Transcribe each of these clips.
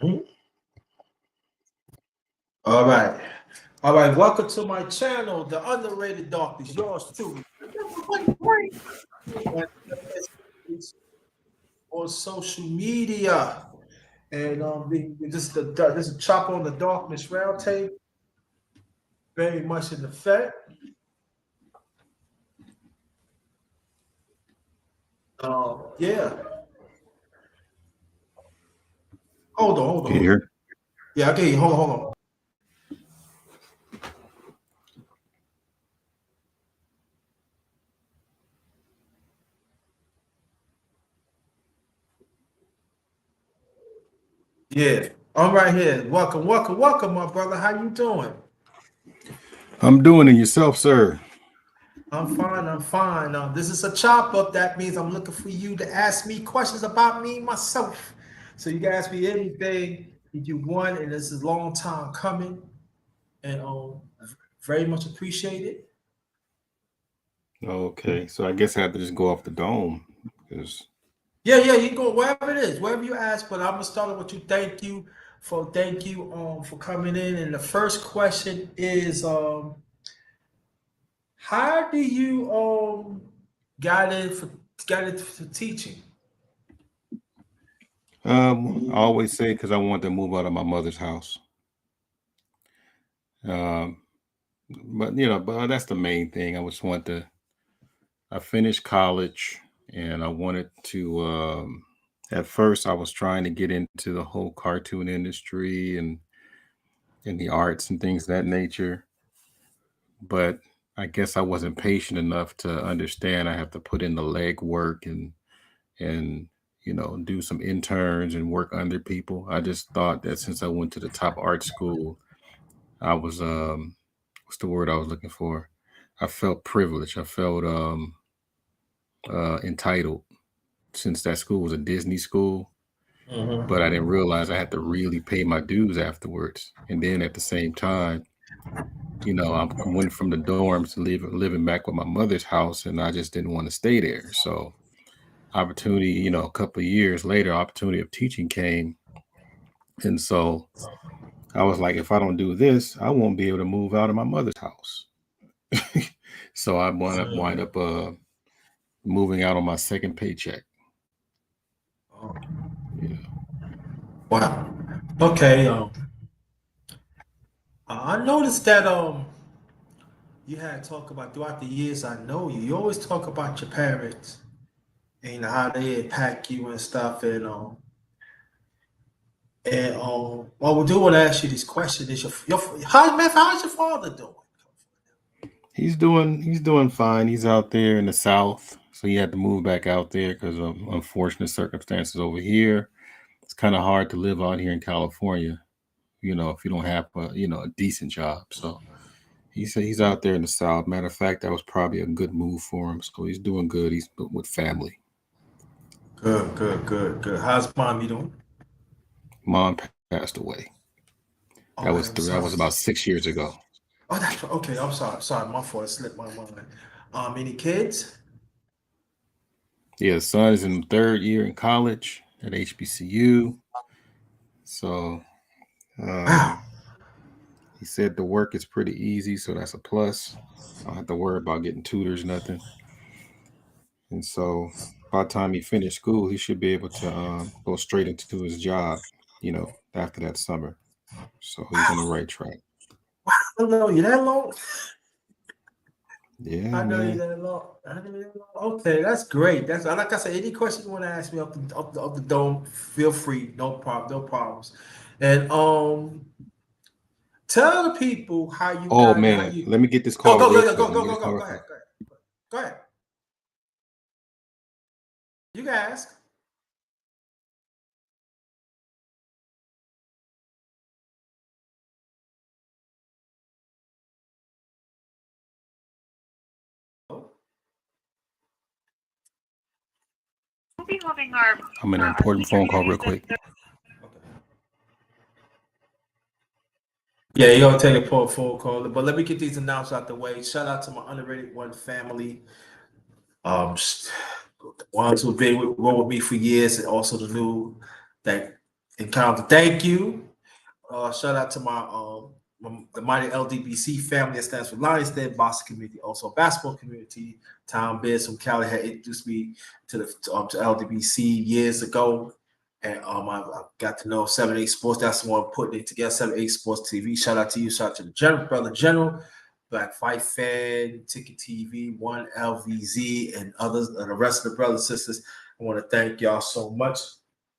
All right. All right. Welcome to my channel, The Underrated Darkness. Yours truly. On social media. And this is Chop on the Darkness Roundtable. Very much in effect. Yeah. Hold Can you on. hear? Yeah, I get you. Hold on. Yeah, I'm right here. Welcome, my brother. How you doing? I'm doing it yourself, sir. I'm fine. I'm fine. This is a chop up. That means I'm looking for you to ask me questions about me myself. So you can ask me anything that you want, and this is a long time coming, and very much appreciated. Okay, so I guess I have to just go off the dome because Yeah. You can go wherever it is, wherever you ask. But I'm gonna start with you. Thank you for coming in. And the first question is how do you got in for got into teaching? I always say because I want to move out of my mother's house. Um, but that's the main thing. I just want to. I finished college and I wanted to. At first, I was trying to get into the whole cartoon industry and the arts and things of that nature, but I guess I wasn't patient enough to understand I have to put in the legwork and do some interns and work under people. I just thought that since I went to the top art school, I was what's the word I was looking for? I felt privileged. I felt entitled since that school was a Disney school, but I didn't realize I had to really pay my dues afterwards. And then at the same time, I went from the dorms to living back with my mother's house, and I just didn't want to stay there. So opportunity, a couple of years later, opportunity of teaching came. And so I was like, if I don't do this, I won't be able to move out of my mother's house. So I wind up moving out on my second paycheck. Yeah. Wow. Okay. I noticed that you had talk about throughout the years I know you. You always talk about your parents and how they impact you and stuff. Well, we do want to ask you this question: Is how's your father doing? He's doing fine. He's out there in the South. So he had to move back out there because of unfortunate circumstances over here. It's kind of hard to live out here in California, if you don't have a decent job. So he said he's out there in the South. Matter of fact, that was probably a good move for him. So he's doing good. He's with family. Good. How's mommy doing? Mom passed away. Oh, That was I'm that sorry. was about 6 years ago. Oh, that's right. Okay. I'm sorry. Sorry, my fault. It slipped my mind. Any kids? Yeah, son is in third year in college at HBCU. So Wow. he said the work is pretty easy, so that's a plus. I don't have to worry about getting tutors, nothing. And so by the time he finished school, he should be able to go straight into his job, after that summer. So he's on the Wow. right track. Wow. I don't know you that long. Yeah, I know you man. that long. I know you that long. Okay, that's great. That's like I said. Any question you want to ask me up the dome, feel free. No problem. No problems. And tell the people how you Oh got how man, you let me get this go call go real go quick. go Let me go get go this call go. real Go ahead. quick. Go ahead. Go ahead. You can ask. We'll be having our I'm in an important senior phone call real citizen. quick. Yeah, you're gonna take a full call, but let me get these announcements out the way. Shout out to my underrated one family, the ones who've been roll with me for years, and also the new that encounter. Thank you. Shout out to the mighty LDBC family that stands for Lions Den Boston community, also basketball community. Tom Biz from Cali had introduced me to LDBC years ago, and I got to know 7-8 Sports. That's the one putting it together. 7-8 Sports TV. Shout out to you. Shout out to the General Brother General, Black Fight Fan, Ticket TV, One LVZ, and others, and the rest of the brothers and sisters. I want to thank y'all so much.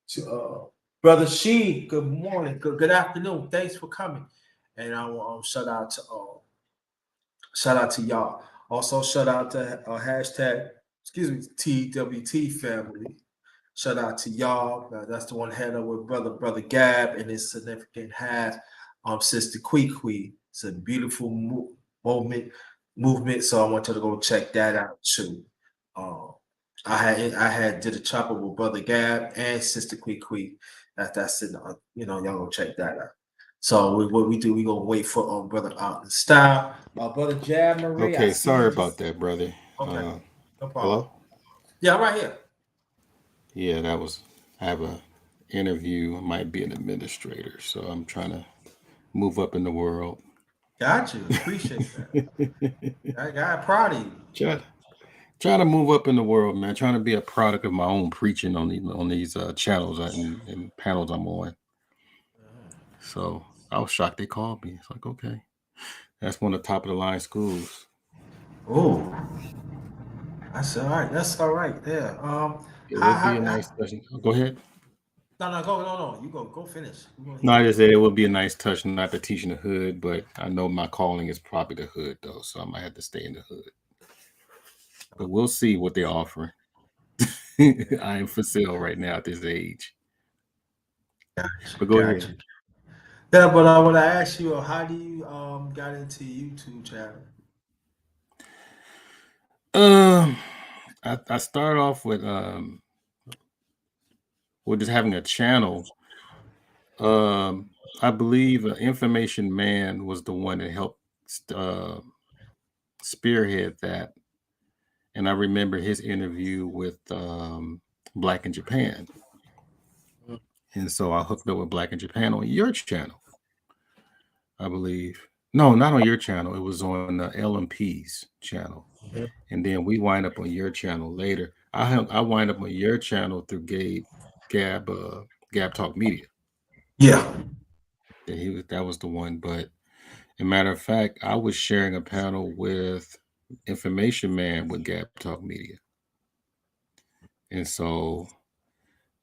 To Brother Sheen, good morning, good afternoon. Thanks for coming. And I want shout out to y'all. Also, shout out to hashtag, excuse me, TWT family. Shout out to y'all. That's the one head up with brother Gab and his significant half, sister Kwee. It's a beautiful movement. So I want you to go check that out too. Um, I had did a chopper with brother Gab and sister Kwee. That's it. Y'all go check that out. So what we do, we gonna wait for brother Style, brother Jab Marie. I Okay, see sorry you. about that, brother. Okay, no problem. Hello? Yeah, I'm right here. Yeah, that was, I have a interview. I might be an administrator, so I'm trying to move up in the world. Got you. Appreciate that. I got proud of you. Try, trying to move up in the world, man. Trying to be a product of my own preaching on these channels and panels I'm on. So I was shocked they called me. It's like, okay, that's one of the top of the line schools. Oh, that's all right. That's all right. Yeah. It would be a How nice touch. Go ahead. no, go, no. You go finish. We're gonna No, hear I you. just said it would be a nice touch, not to teach in the hood, but I know my calling is probably the hood though, so I might have to stay in the hood. But we'll see what they're offering. Yeah, I am for sale right now at this age. But go got ahead. you. Yeah, but I want to ask you, how do you got into YouTube channel? Um, I started off with just having a channel. I believe Information Man was the one that helped uh, spearhead that, and I remember his interview with Black in Japan, and so I hooked up with Black in Japan on your channel, I believe. No, not on your channel. It was on LMP's channel, Mhm. and then we wind up on your channel later. I wind up on your channel through Gab Gab Talk Media. Yeah. That was the one. But a matter of fact, I was sharing a panel with Information Man with Gab Talk Media, and so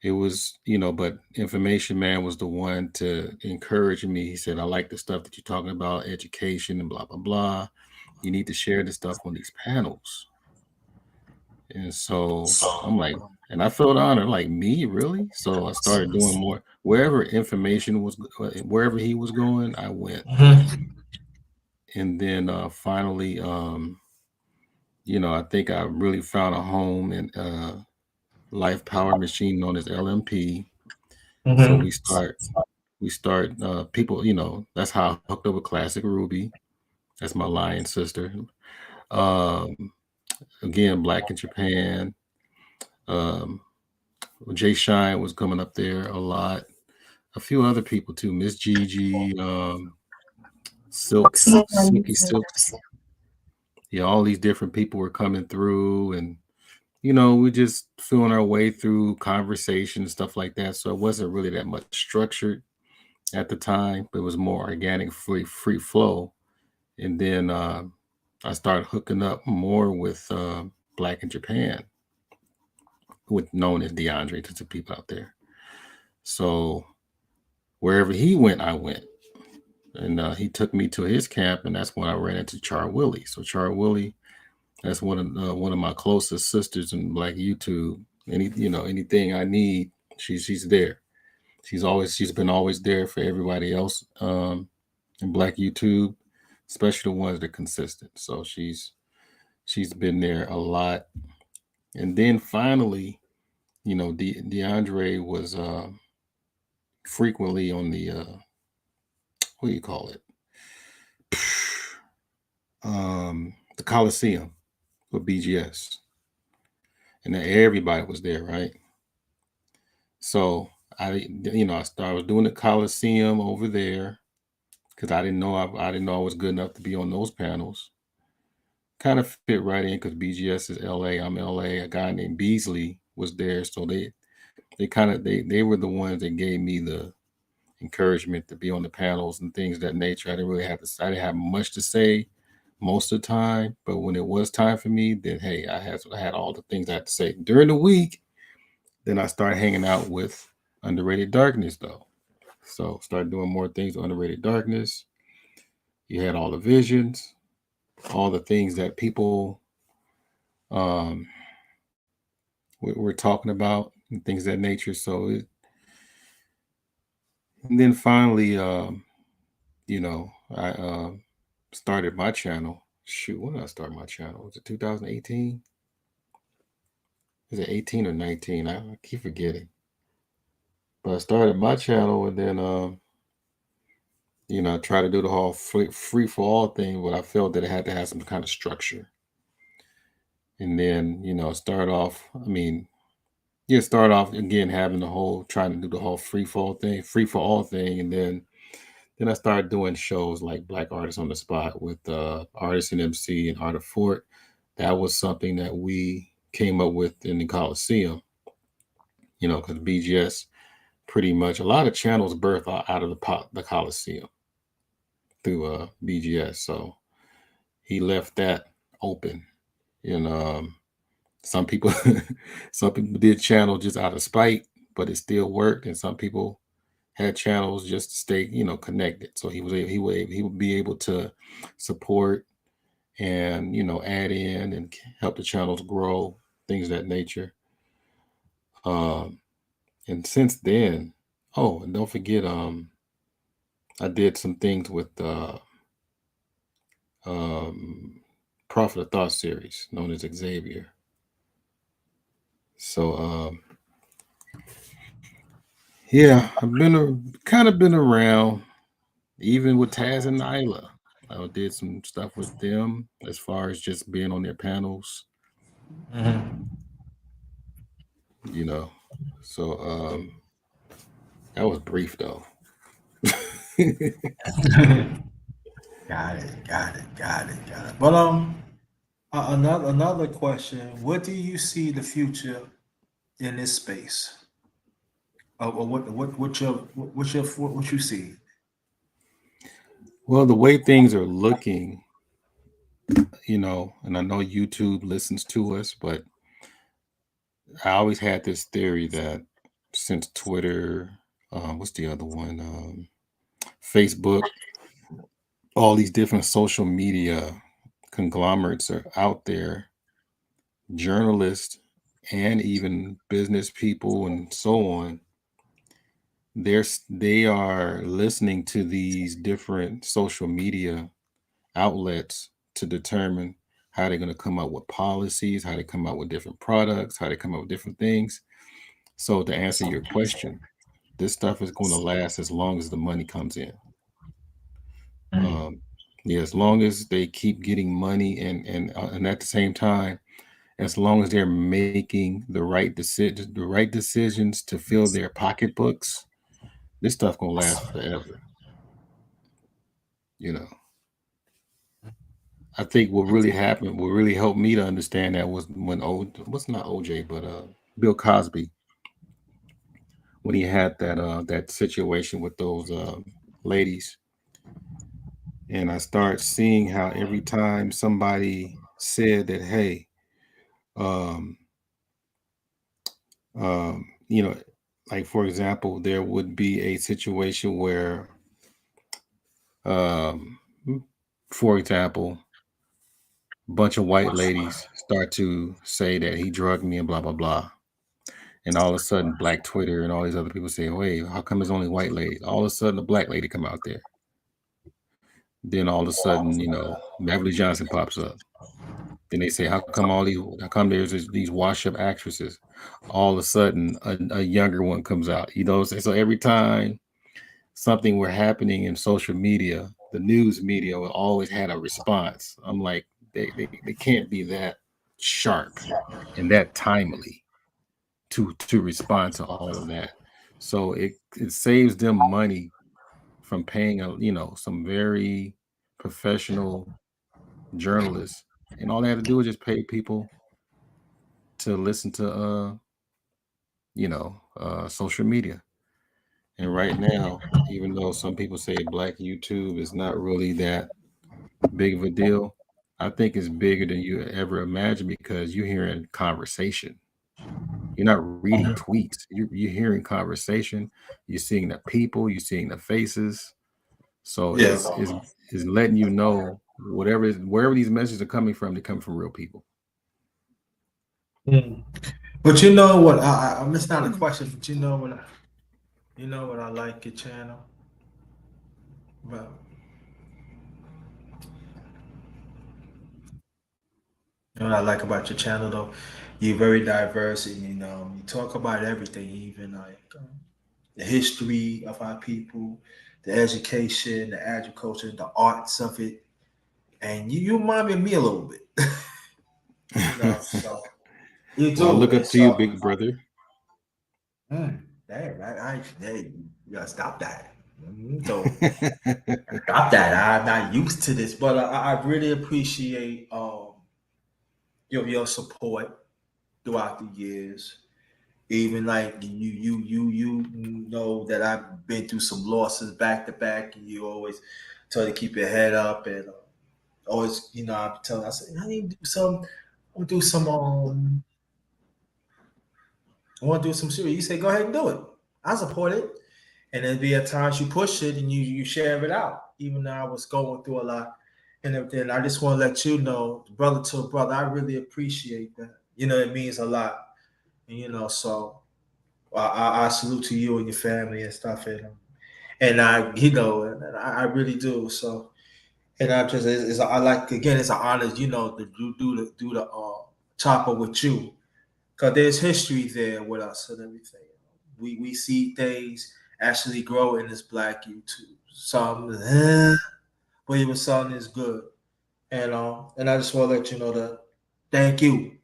it was, but Information Man was the one to encourage me. He said, I like the stuff that you're talking about, education and blah blah blah. You need to share this stuff on these panels. And so I'm like, and I felt honored, like, me, really? So I started doing more. Wherever he was going, I went. Mhm. And then finally, I think I really found a home in Life Power Machine known as LMP. So Mhm. we start people, that's how I hooked up with Classic Ruby. That's my lion sister. Um, again, Black in Japan. Um, Jay Shine was coming up there a lot. A few other people too, Miss Gigi, Silky Silk. Yeah, all these different people were coming through, and we just feeling our way through conversation and stuff like that. So it wasn't really that much structured at the time, but it was more organic, free flow. And then I started hooking up more with Black in Japan, with known as DeAndre to some people out there. So wherever he went, I went. And he took me to his camp, and that's when I ran into Char Willie. So Char Willie, that's one of my closest sisters in Black YouTube. Anything I need, she's there. She's been always there for everybody else in Black YouTube, especially the ones that are consistent. So she's been there a lot. And then finally, DeAndre was frequently on the what do you call it? The Coliseum with BGS, and then everybody was there, right? So I was doing the Coliseum over there because I didn't know I was good enough to be on those panels. Kind of fit right in because BGS is LA, I'm LA. A guy named Beasley was there, so they were the ones that gave me the encouragement to be on the panels and things of that nature. I didn't have much to say most of the time, but when it was time for me, then hey, I had all the things I had to say during the week. Then I started hanging out with Underrated Darkness though. So started doing more things with Underrated Darkness. You had all the visions, all the things that people um, were talking about and things of that nature. And then finally, you know, I started my channel. Shoot, when did I start my channel? Was it 2018? Is it 18 or 19? I keep forgetting. But I started my channel and then, I tried to do the whole free for all thing, but I felt that it had to have some kind of structure. And then, start off, start off again having the whole, trying to do the whole free for all thing. And then I started doing shows like Black Artists on the Spot with Artist and MC and Art of Fort. That was something that we came up with in the Coliseum, because BGS pretty much a lot of channels birth out of the Coliseum through BGS. So he left that open, and some people some people did channel just out of spite, but it still worked, and some people had channels just to stay, connected. So he would be able to support and add in and help the channels grow, things of that nature. Um, and since then, oh, and don't forget, I did some things with um, Prophet of Thought series known as Xavier. So yeah, I've kind of been around, even with Taz and Nyla. I did some stuff with them as far as just being on their panels, Mhm. you know. So that was brief though. Got it, got it, got it, got it. But another question: what do you see the future in this space? Or what you see? Well, the way things are looking, and I know YouTube listens to us, but I always had this theory that since Twitter, what's the other one? Facebook, all these different social media conglomerates are out there, journalists and even business people and so on. They are listening to these different social media outlets to determine how they're going to come up with policies, how they come up with different products, how they come up with different things. So to answer your question, this stuff is going to last as long as the money comes in. Um, yeah, as long as they keep getting money and at the same time, as long as they're making the right decisions to fill their pocketbooks, this stuff gonna last forever. You know, I think what really happened, what really helped me to understand that was when what's not OJ, but Bill Cosby, when he had that situation with those ladies, and I start seeing how every time somebody said that, hey, um, you know, like for example, there would be a situation where, um, for example, a bunch of white ladies start to say that he drugged me and blah blah blah, and all of a sudden, Black Twitter and all these other people say, "Wait, how come it's only white ladies?" All of a sudden, a black lady come out there. Then all of a sudden, Beverly Johnson pops up. Then they say, how come these wash up actresses? All of a sudden, a younger one comes out. So every time something were happening in social media, the news media will always had a response. I'm like, they can't be that sharp and that timely to respond to all of that. So it saves them money from paying some very professional journalists, and all they had to do is just pay people to listen to social media. And right now, even though some people say black YouTube is not really that big of a deal, I think it's bigger than you ever imagined because you're hearing conversation. You're not reading tweets. You're hearing conversation. You're seeing the people. You're seeing the faces. So Yeah. it's letting you know wherever these messages are coming from, they come from real people. Mm. But you know what? I missed out a question. But you know what I like your channel. But you know what I like about your channel though? You're very diverse, and you talk about everything, even like the history of our people, the education, the agriculture, the arts of it, and you remind me of me a little bit. So you Well, I do, look and up to you, so big brother. hey, hey, you gotta stop that. So stop that. I'm not used to this, but I really appreciate your support throughout the years. Even like you know that I've been through some losses back to back, and you always try to keep your head up and always, I'm telling. I said I need to do some. I want to do some. I want to do some serious. You say go ahead and do it. I support it. And there'd be at times you push it and you share it out. Even though I was going through a lot and everything, I just want to let you know, brother to brother, I really appreciate that. It means a lot. And so I salute to you and your family and stuff. And I, and I really do. So, and I just, I like, again, it's an honor, to do the chopper with you. Because there's history there with us and everything. We see things actually grow in this black YouTube. Some, but even some is good. And I just want to let you know that thank you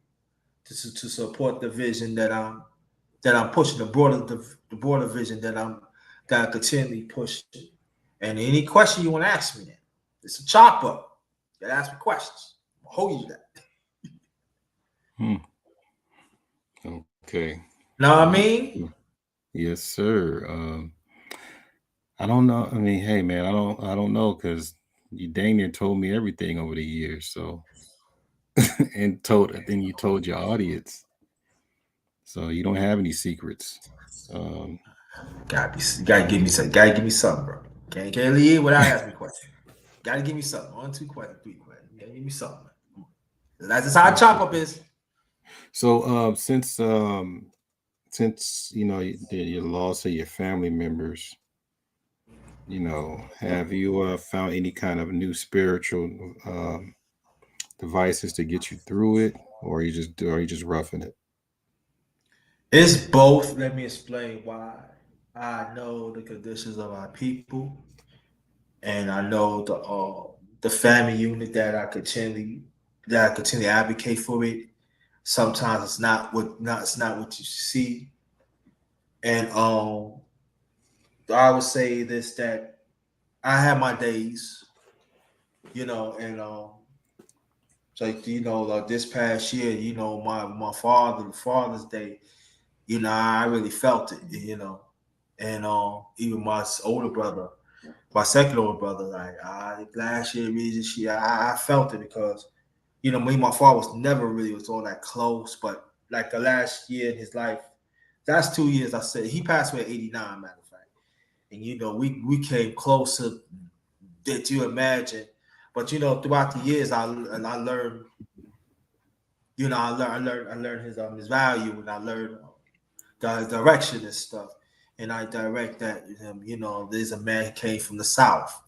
to support the vision that I'm pushing, the broader vision that I continually pushing. And any question you want to ask me, then it's a chopper. You gotta ask me questions. I'll hold you to that. Hmm. Okay. Know what I Well, mean? yes, sir. I don't know. I mean, hey, man, I don't know because you dang near told me everything over the years. So, then you told your audience. So you don't have any secrets. Um, Gotta give me some. Gotta give me something, bro. Can't leave without asking me questions. Gotta give me something. One, two questions, three questions. Gotta give me something. That's just how chop up okay. is. So, since your loss of your family members, have you found any kind of new spiritual devices to get you through it, or are you just roughing it? It's both. Let me explain why. I know the conditions of our people, and I know the family unit that I continue to advocate for it. Sometimes it's not what you see, and I would say this that I have my days, and so like this past year, my Father's Day, I really felt it, and even my older brother, my second older brother, like last year, really this year, I felt it because me and my father was all that close, but like the last year in his life, that's 2 years. I said he passed away at 89, matter of fact, and we came closer than you imagine. But throughout the years, I learned, I learned his value, and I learned the direction and stuff. And I direct that him, there's a man who came from the South,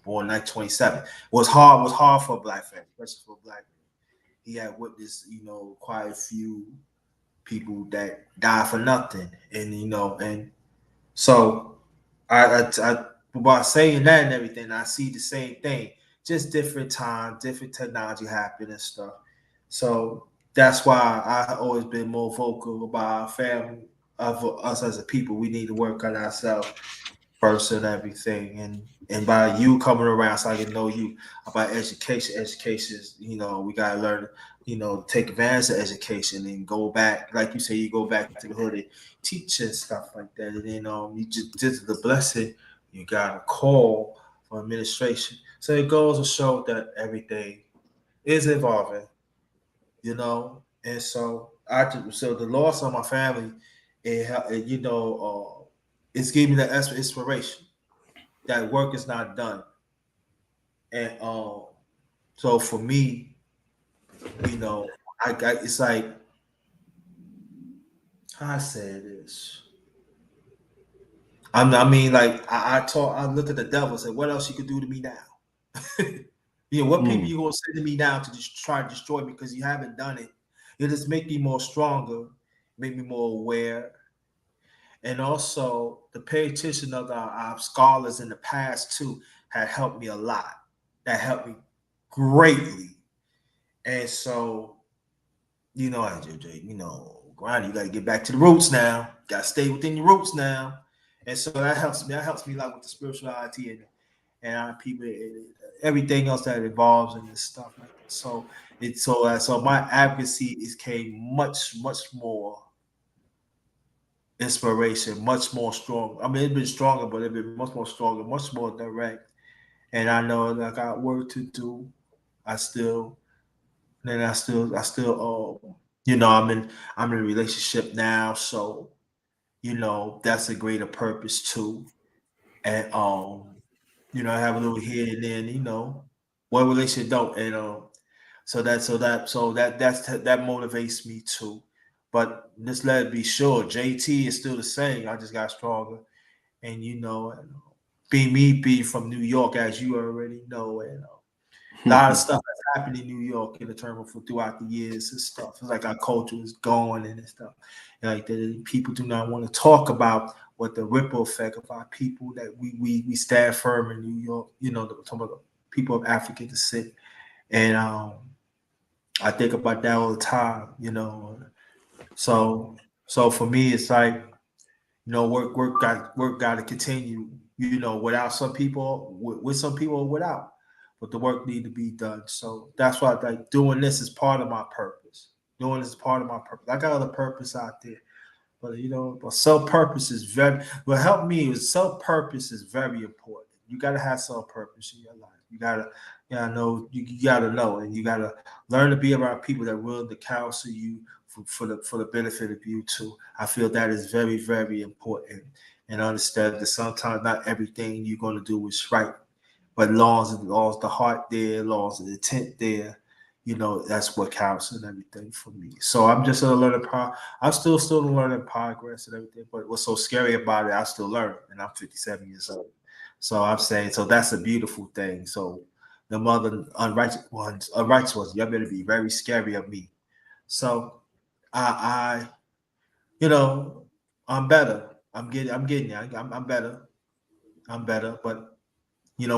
born 1927. Was hard for a black family, especially for a black man. He had witnessed, quite a few people that died for nothing. And so by saying that and everything, I see the same thing, just different time, different technology happening and stuff. So that's why I always been more vocal about our family, of us as a people. We need to work on ourselves first and everything. And by you coming around, so I can know you about education. Education is, we gotta learn, take advantage of education and go back, like you say, you go back to the hood and teach and stuff like that. And then you just the blessing, you got a call for administration. So it goes to show that everything is evolving, and so the loss of my family, it's giving me the inspiration that work is not done. And so for me, you know, I got it's like how I say this. I look at the devil and say, what else you could do to me now? What people Mm. you gonna say to me now to just try to destroy me because you haven't done it? It just make me more stronger, make me more aware, and also the pay attention of our scholars in the past too had helped me a lot. That helped me greatly. And so, JJ, grind, you got to get back to the roots now. Got to stay within your roots now. And so that helps me. That helps me like with the spirituality and our people, and everything else that involves in this stuff like that. So my advocacy is came much more inspiration, much more strong. I mean, it's been stronger, but it's been much more stronger, much more direct. And I know that I got work to do. I still, then I'm in a relationship now, so that's a greater purpose too. And I have a little here and then, one relationship don't, and that motivates me too. But just let it be sure, JT is still the same. I just got stronger, and be from New York, as you already know, and a lot of stuff has happened in New York in the term of throughout the years and stuff. It's like our culture is going and stuff. And like people do not want to talk about what the ripple effect of our people that we stand firm in New York. Talking about the people of African descent, and I think about that all the time. So for me, it's like work got to continue. Without some people, with some people, or without, but the work need to be done. So that's why like doing this is part of my purpose. Doing this is part of my purpose. I got other purpose out there, but but self purpose is very. What helped me is self purpose is very important. You got to have self purpose in your life. You gotta know, and you gotta learn to be around people that are willing to counsel you for the benefit of you too. I feel that is very very important, and understand that sometimes not everything you're gonna do is right, but laws the heart there, laws of the intent there. That's what counts and everything for me. So I'm just a learning I'm still learning progress and everything. But what's so scary about it, I still learn, and I'm 57 years old. So I'm saying, so that's a beautiful thing. So the mother unrighteous ones, y'all better be very scary of me. So I you know, I'm better. I'm getting there. I'm better. I'm better. But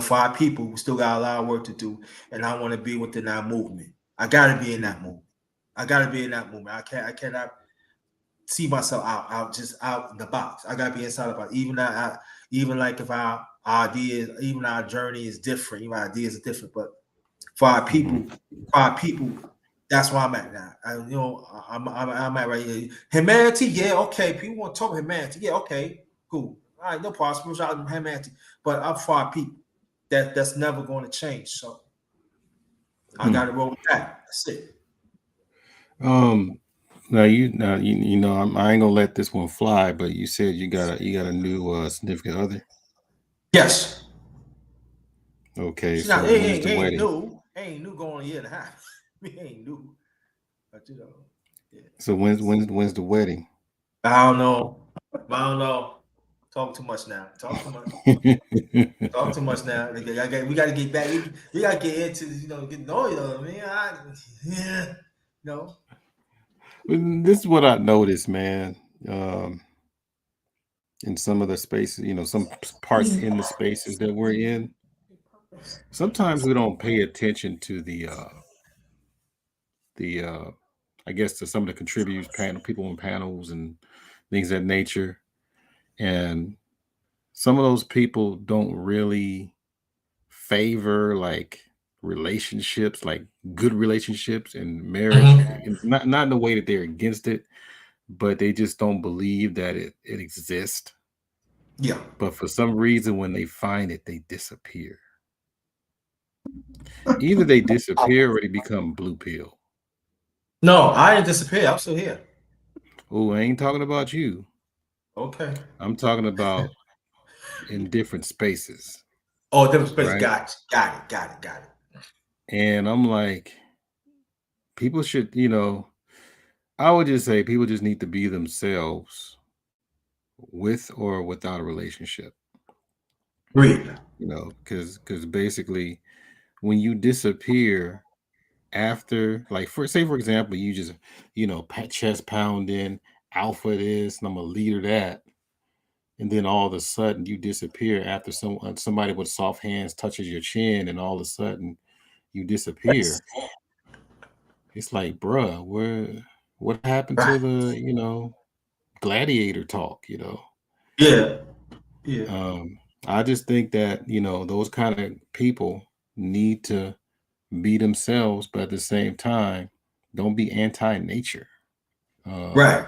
for our people, we still got a lot of work to do, and I want to be within that movement. I gotta be in that movement. I gotta be in that movement. I cannot see myself out just out in the box. I gotta be inside of it. Even like if our ideas, even our journey is different, even our ideas are different. But for our people, for our people, that's where I'm at now. I'm at right here. Humanity, yeah, okay. People want to talk about humanity, yeah, okay, cool. All right, no problem. Spirituality, humanity, but I'm for our people. That's never going to change. So I got to roll with that. That's it. um, I ain't gonna let this one fly. But you said you got a new significant other. Yes. Okay, She not. so It when's ain't, the ain't wedding? new. Ain't new going a year and a half. It ain't new. But yeah. So when's the wedding? I don't know. I don't know. Talk too much now. Talk too much. Talk too much now. We got to get back. We got to get into get to know you. I mean, yeah. No. This is what I noticed, man. Um, in some of the spaces, some parts in the spaces that we're in, sometimes we don't pay attention to the I guess to some of the contributors, panel people on panels, and things of that nature. And some of those people don't really favor like relationships, like good relationships and marriage. Hmm. Not in the way that they're against it, but they just don't believe that it exists. Yeah. But for some reason, when they find it, they disappear. Either they disappear or they become blue pill. No, I didn't disappear. I'm still here. Oh, I ain't talking about you. Okay. I'm talking about in different spaces, Oh, different space. right? Got it. Got it. Got it. Got it. And I'm like, people should, I would just say people just need to be themselves with or without a relationship, Read. because basically when you disappear after, like, for example, you just chest pounding, alpha this and I'm a leader that, and then all of a sudden you disappear after somebody with soft hands touches your chin, and all of a sudden you disappear. It's like, bruh, what happened to Right. the gladiator talk, Yeah. Yeah. um I just think that those kind of people need to be themselves, but at the same time, don't be anti-nature. um Right.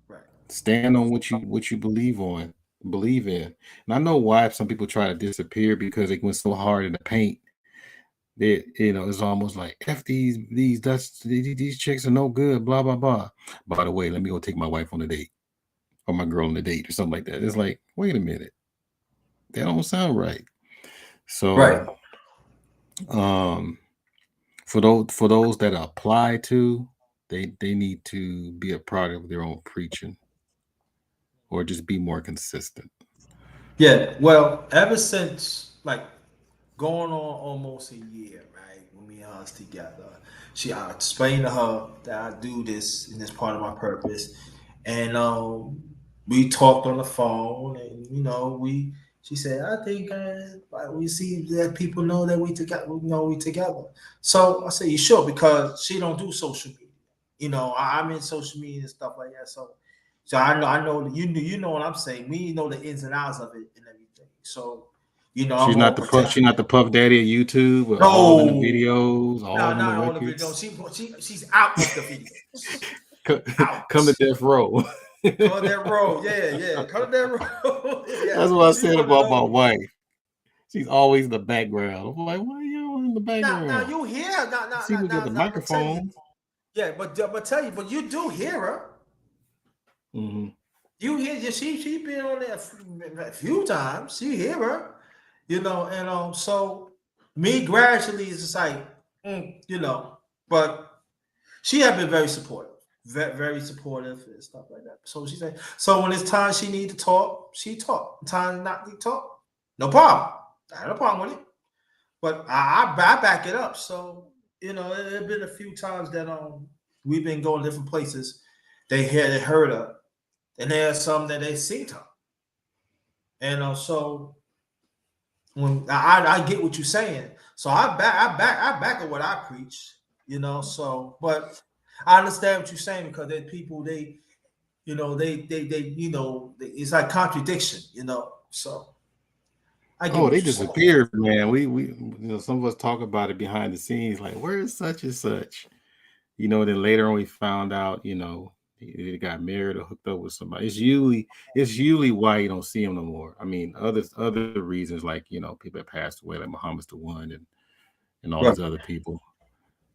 Right. Stand on what you believe in. And I know why some people try to disappear, because they went so hard in the paint. They, it's almost like F these chicks are no good, blah blah blah. By the way, let me go take my wife on a date, or my girl on a date, or something like that. It's like, wait a minute, that don't sound right. So, Right. um, for those that apply to, they need to be a product of their own preaching, or just be more consistent. Yeah. Well, ever since like going on almost a year, right? When me and her was together, I explained to her that I do this and this part of my purpose, and we talked on the phone, and we. She said, "I think like we see that people know that we together. We know we together." So I said, "You sure?" Because she don't do social media. I'm in social media and stuff like that. So I know that you know what I'm saying. We know the ins and outs of it and everything. So I'm She's all not the puff. She's protective. not the puff daddy of YouTube with all in the No, videos, no, all in the not all of it. No, records. she's out of the videos. Co- Out. Come to death row. Color that road. Yeah, yeah. Color that road. Yeah. That's what I She's said one of about my those. wife. She's always in the background. I'm like, why are you in the Now background? you hear See, we got the now I'm gonna tell you. microphone. Yeah, but tell you, but you do hear her. Hmm. You hear she been on there a few times. You hear her, and so me gradually is just like, but she have been very supportive, very supportive and stuff like that. So she said, so when it's time she need to talk, she talk. Time not to talk, no problem. I have no problem with it. But I back it up. So it have been a few times that we've been going different places. They heard her, and there's some that they seen her. And so when I get what you're saying, so I back up what I preach, So, but I understand what you're saying because there people it's like contradiction, So I get Oh, what they you're saying. disappeared, man. We some of us talk about it behind the scenes, like, where is such and such? Then later on we found out, they got married or hooked up with somebody. It's usually why you don't see them no more. I mean, other reasons, like, people that passed away, like Muhammad's the one, and all Right. these other people.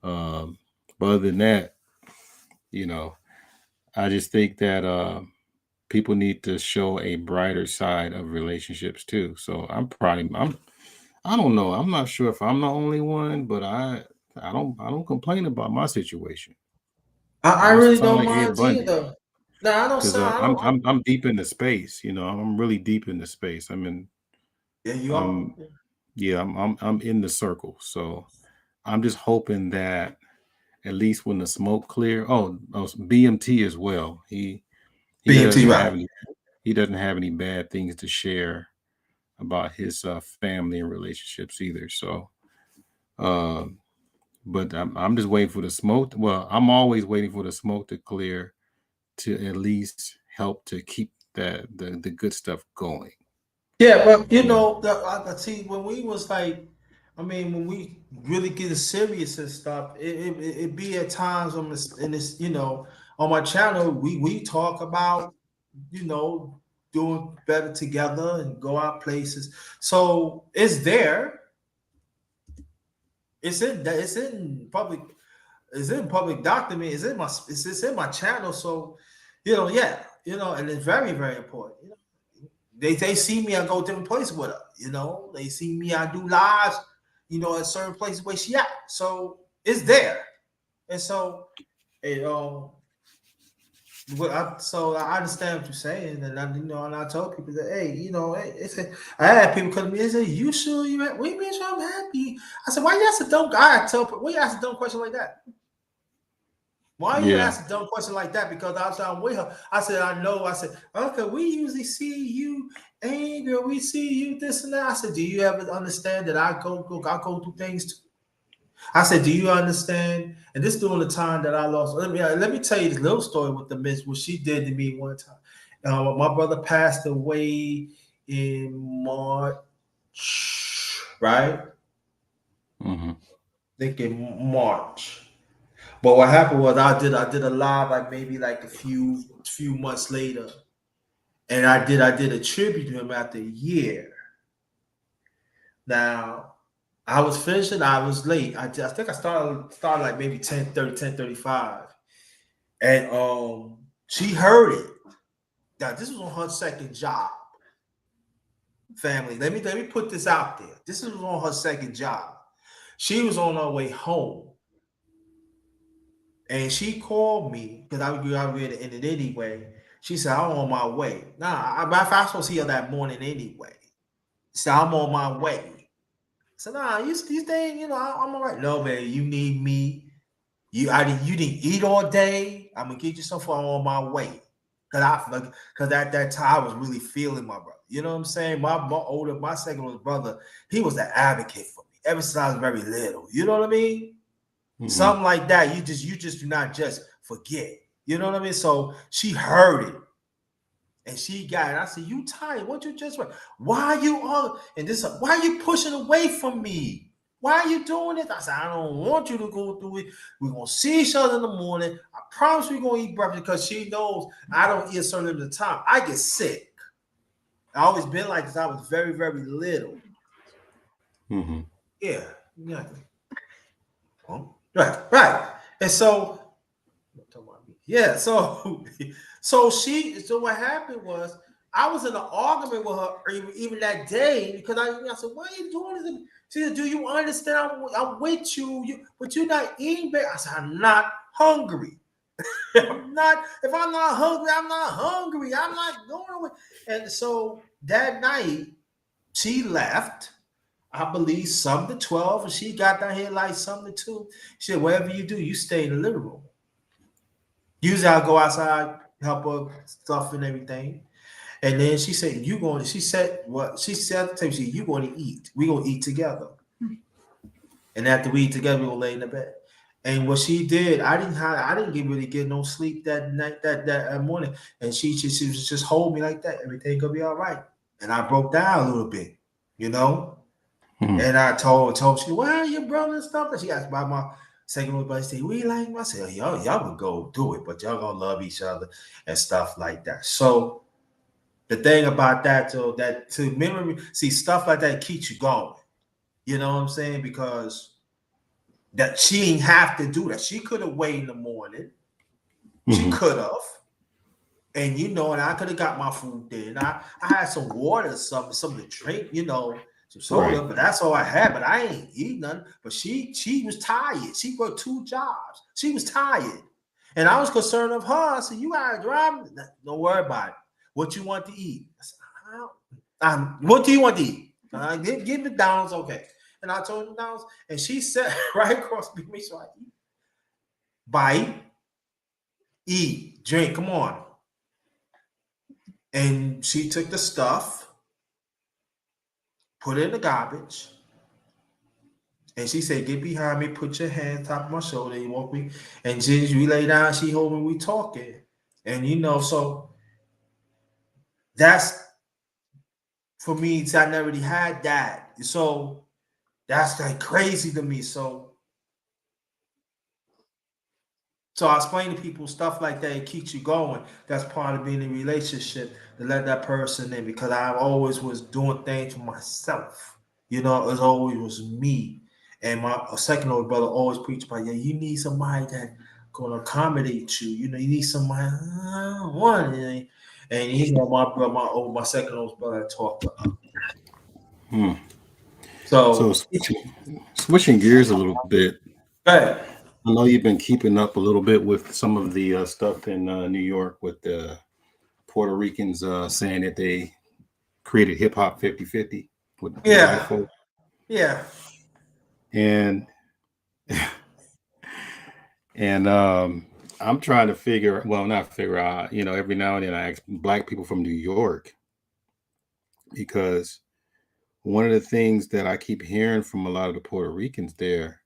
Um, but other than that, you know, I just think that people need to show a brighter side of relationships too. So I don't know. I'm not sure if I'm the only one, but I don't complain about my situation. I I don't really sound don't like Ed mind Bundy, either. No, I don't because sound. I I'm don't. I'm I'm deep in the space. I'm really deep in the space. Yeah, you are. I'm yeah, I'm in the circle. So I'm just hoping that at least when the smoke clear. Oh, BMT as well. He BMT doesn't right. have any he doesn't have any bad things to share about his family and relationships either. So, um, but I'm just waiting for the smoke. Well, I'm always waiting for the smoke to clear to at least help to keep the good stuff going. Yeah, but you You know. know, I see when we was like, I mean, when we really getting serious and stuff, it be at times on this in this, you know, on my channel, we talk about, you know, doing better together and go out places. So it's there. It's in public document. It's in my channel. So, you know, yeah, you know, and it's very, very important. You know, they see me, I go different places with her. You know, they see me, I do lives, you know, at certain places where she at. So it's there. And so it so I understand what you're saying, and I, you know, and I told people that, hey, you know, I had people come to me and say, "You sure you? What do you mean sure I'm happy?" I said, "Why you ask a dumb?" I tell people, "Why you ask a dumb question like that? Why you Yeah. ask a dumb question like that?" Because I was I'm with her. I said, "I know." I said, "Okay, we usually see you angry. We see you this and that." I said, "Do you ever understand that I go through things too?" I said, "Do you understand?" And this during the time that I lost. Let me tell you this little story with the miss, what she did to me one time. My brother passed away in March, right? I Hmm. think in March. But what happened was I did a live like maybe like a few months later, and I did a tribute to him after a year. Now I was finishing, I was late. I think I started like maybe 10:35. And she heard it. Now this was on her second job. Family, let me put this out there. This was on her second job. She was on her way home, and she called me because I was ready to end it anyway. She said, "I'm on my way." Nah, I supposed to see her that morning anyway. So I'm on my way. So nah, you staying, you know, I'm all right. No, man, you need me. You didn't eat all day. I'm gonna get you something on my way. Cause at that time I was really feeling my brother. You know what I'm saying? My second oldest brother, he was an advocate for me ever since I was very little. You know what I mean? Hmm. Something like that. You just do not just forget. You know what I mean? So she heard it and she got it. I said, "You tired? What you just? Why are you all? And this? Why are you pushing away from me? Why are you doing it?" I said, "I don't want you to go through it. We're gonna see each other in the morning. I promise we're gonna eat breakfast because she knows I don't eat a certain amount of time. I get sick. I always been like this. I was very, very little. Hmm. Yeah, yeah, right, right. And so yeah, so so what happened was I was in an argument with her even that day because I said, "Why are you doing this?" She said, "Do you understand? I'm with but you're not eating back." I said, "I'm not hungry. I'm not. If I'm not hungry, I'm not hungry. I'm not going away." And so that night she left. I believe something to 12, and she got down here like something to 2. She said, "Whatever you do, you stay in the living room." Usually I'll go outside, help her stuff and everything. And then she said, "You going?" She said, "What?" She said, "To me, you going to eat? We gonna eat together." And after we eat together, we gonna lay in the bed. And what she did, I didn't really get no sleep that night, that morning. And she was just hold me like that. Everything gonna be all right. And I broke down a little bit, you know. Hmm. And I told she, "Where are your brother and stuff?" And she asked about my second little brother. Say, "We like him." I said, y'all would go do it, but y'all gonna love each other and stuff like that. So the thing about that, so that to memory, see stuff like that keeps you going. You know what I'm saying? Because that she didn't have to do that. She could have waited in the morning. She Hmm. could have. And you know, and I could have got my food there. And I had some water, something to drink, you know, some soda, Right. but that's all I had. But I ain't eat nothing. But she was tired. She worked 2 jobs. She was tired. And I was concerned of her. I said, "You gotta drive. Don't worry about it. What you want to eat?" I said, "What do you want to eat?" Give me McDonald's, okay. And I told her McDonald's, and she sat right across from me. So I eat, bite, eat, drink. Come on. And she took the stuff, put it in the garbage, and she said, "Get behind me, put your hand top of my shoulder, and walk me." And then we lay down, she hold me, we talking. And you know, so That's for me. I never really had that, so that's like crazy to me. So I explain to people stuff like that. It keeps you going. That's part of being in a relationship to let that person in because I always was doing things for myself. You know, it always was me. And my second older brother always preached about, yeah, you need somebody that gonna accommodate you. You know, you need somebody one. And you know, my second oldest brother talked to us. Hmm. So So, switching gears a little bit. hey, I know you've been keeping up a little bit with some of the stuff in New York with the Puerto Ricans saying that they created hip hop 50-50 with the black yeah, folk. yeah, And and I'm trying to figure, well, not figure out, every now and then I ask black people from New York because one of the things that I keep hearing from a lot of the Puerto Ricans there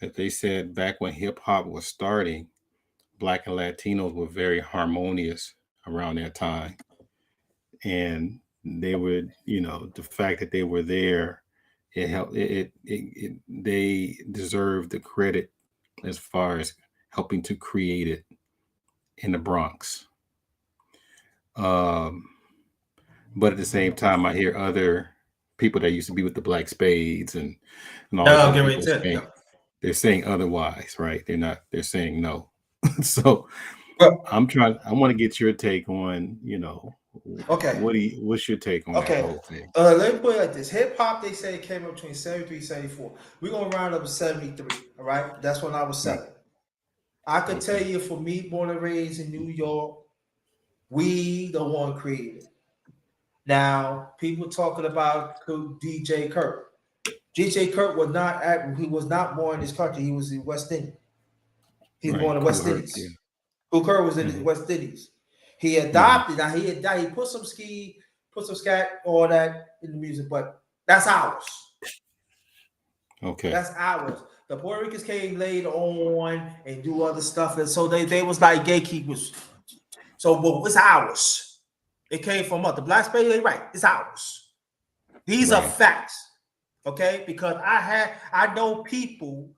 that they said back when hip hop was starting, black and Latinos were very harmonious around that time. And they would, the fact that they were there, it helped they deserve the credit as far as helping to create it in the Bronx. Um, but at the same time, I hear other people that used to be with the Black Spades and all these no, other get ready people to saying yeah. they're saying otherwise, right? They're not. They're saying no. So Well, I want to get your take on, okay. what's your take on that Okay. whole thing? Let me put it like this. Hip hop, they say it came up between 73 and 74. We're gonna round up to 73. All right. That's when I was Mm, 7. I could tell okay. you for me, born and raised in New York, we the one created. Now, people talking about DJ Kirk. DJ Kirk was not he was not born in this country. He was in West Indies. He was Right. born in Cool West Herc. Yeah. Indies. Kool Kerr was in the Hmm. West Indies. He Hmm. adopted. Now he put some put some scat, all that in the music, but that's ours. Okay. That's ours. The Puerto Ricans came later on and do other stuff, and so they was like gatekeepers. So, but it's ours. It came from us. The black space, they right. It's ours. These are Right. facts, okay? Because I know people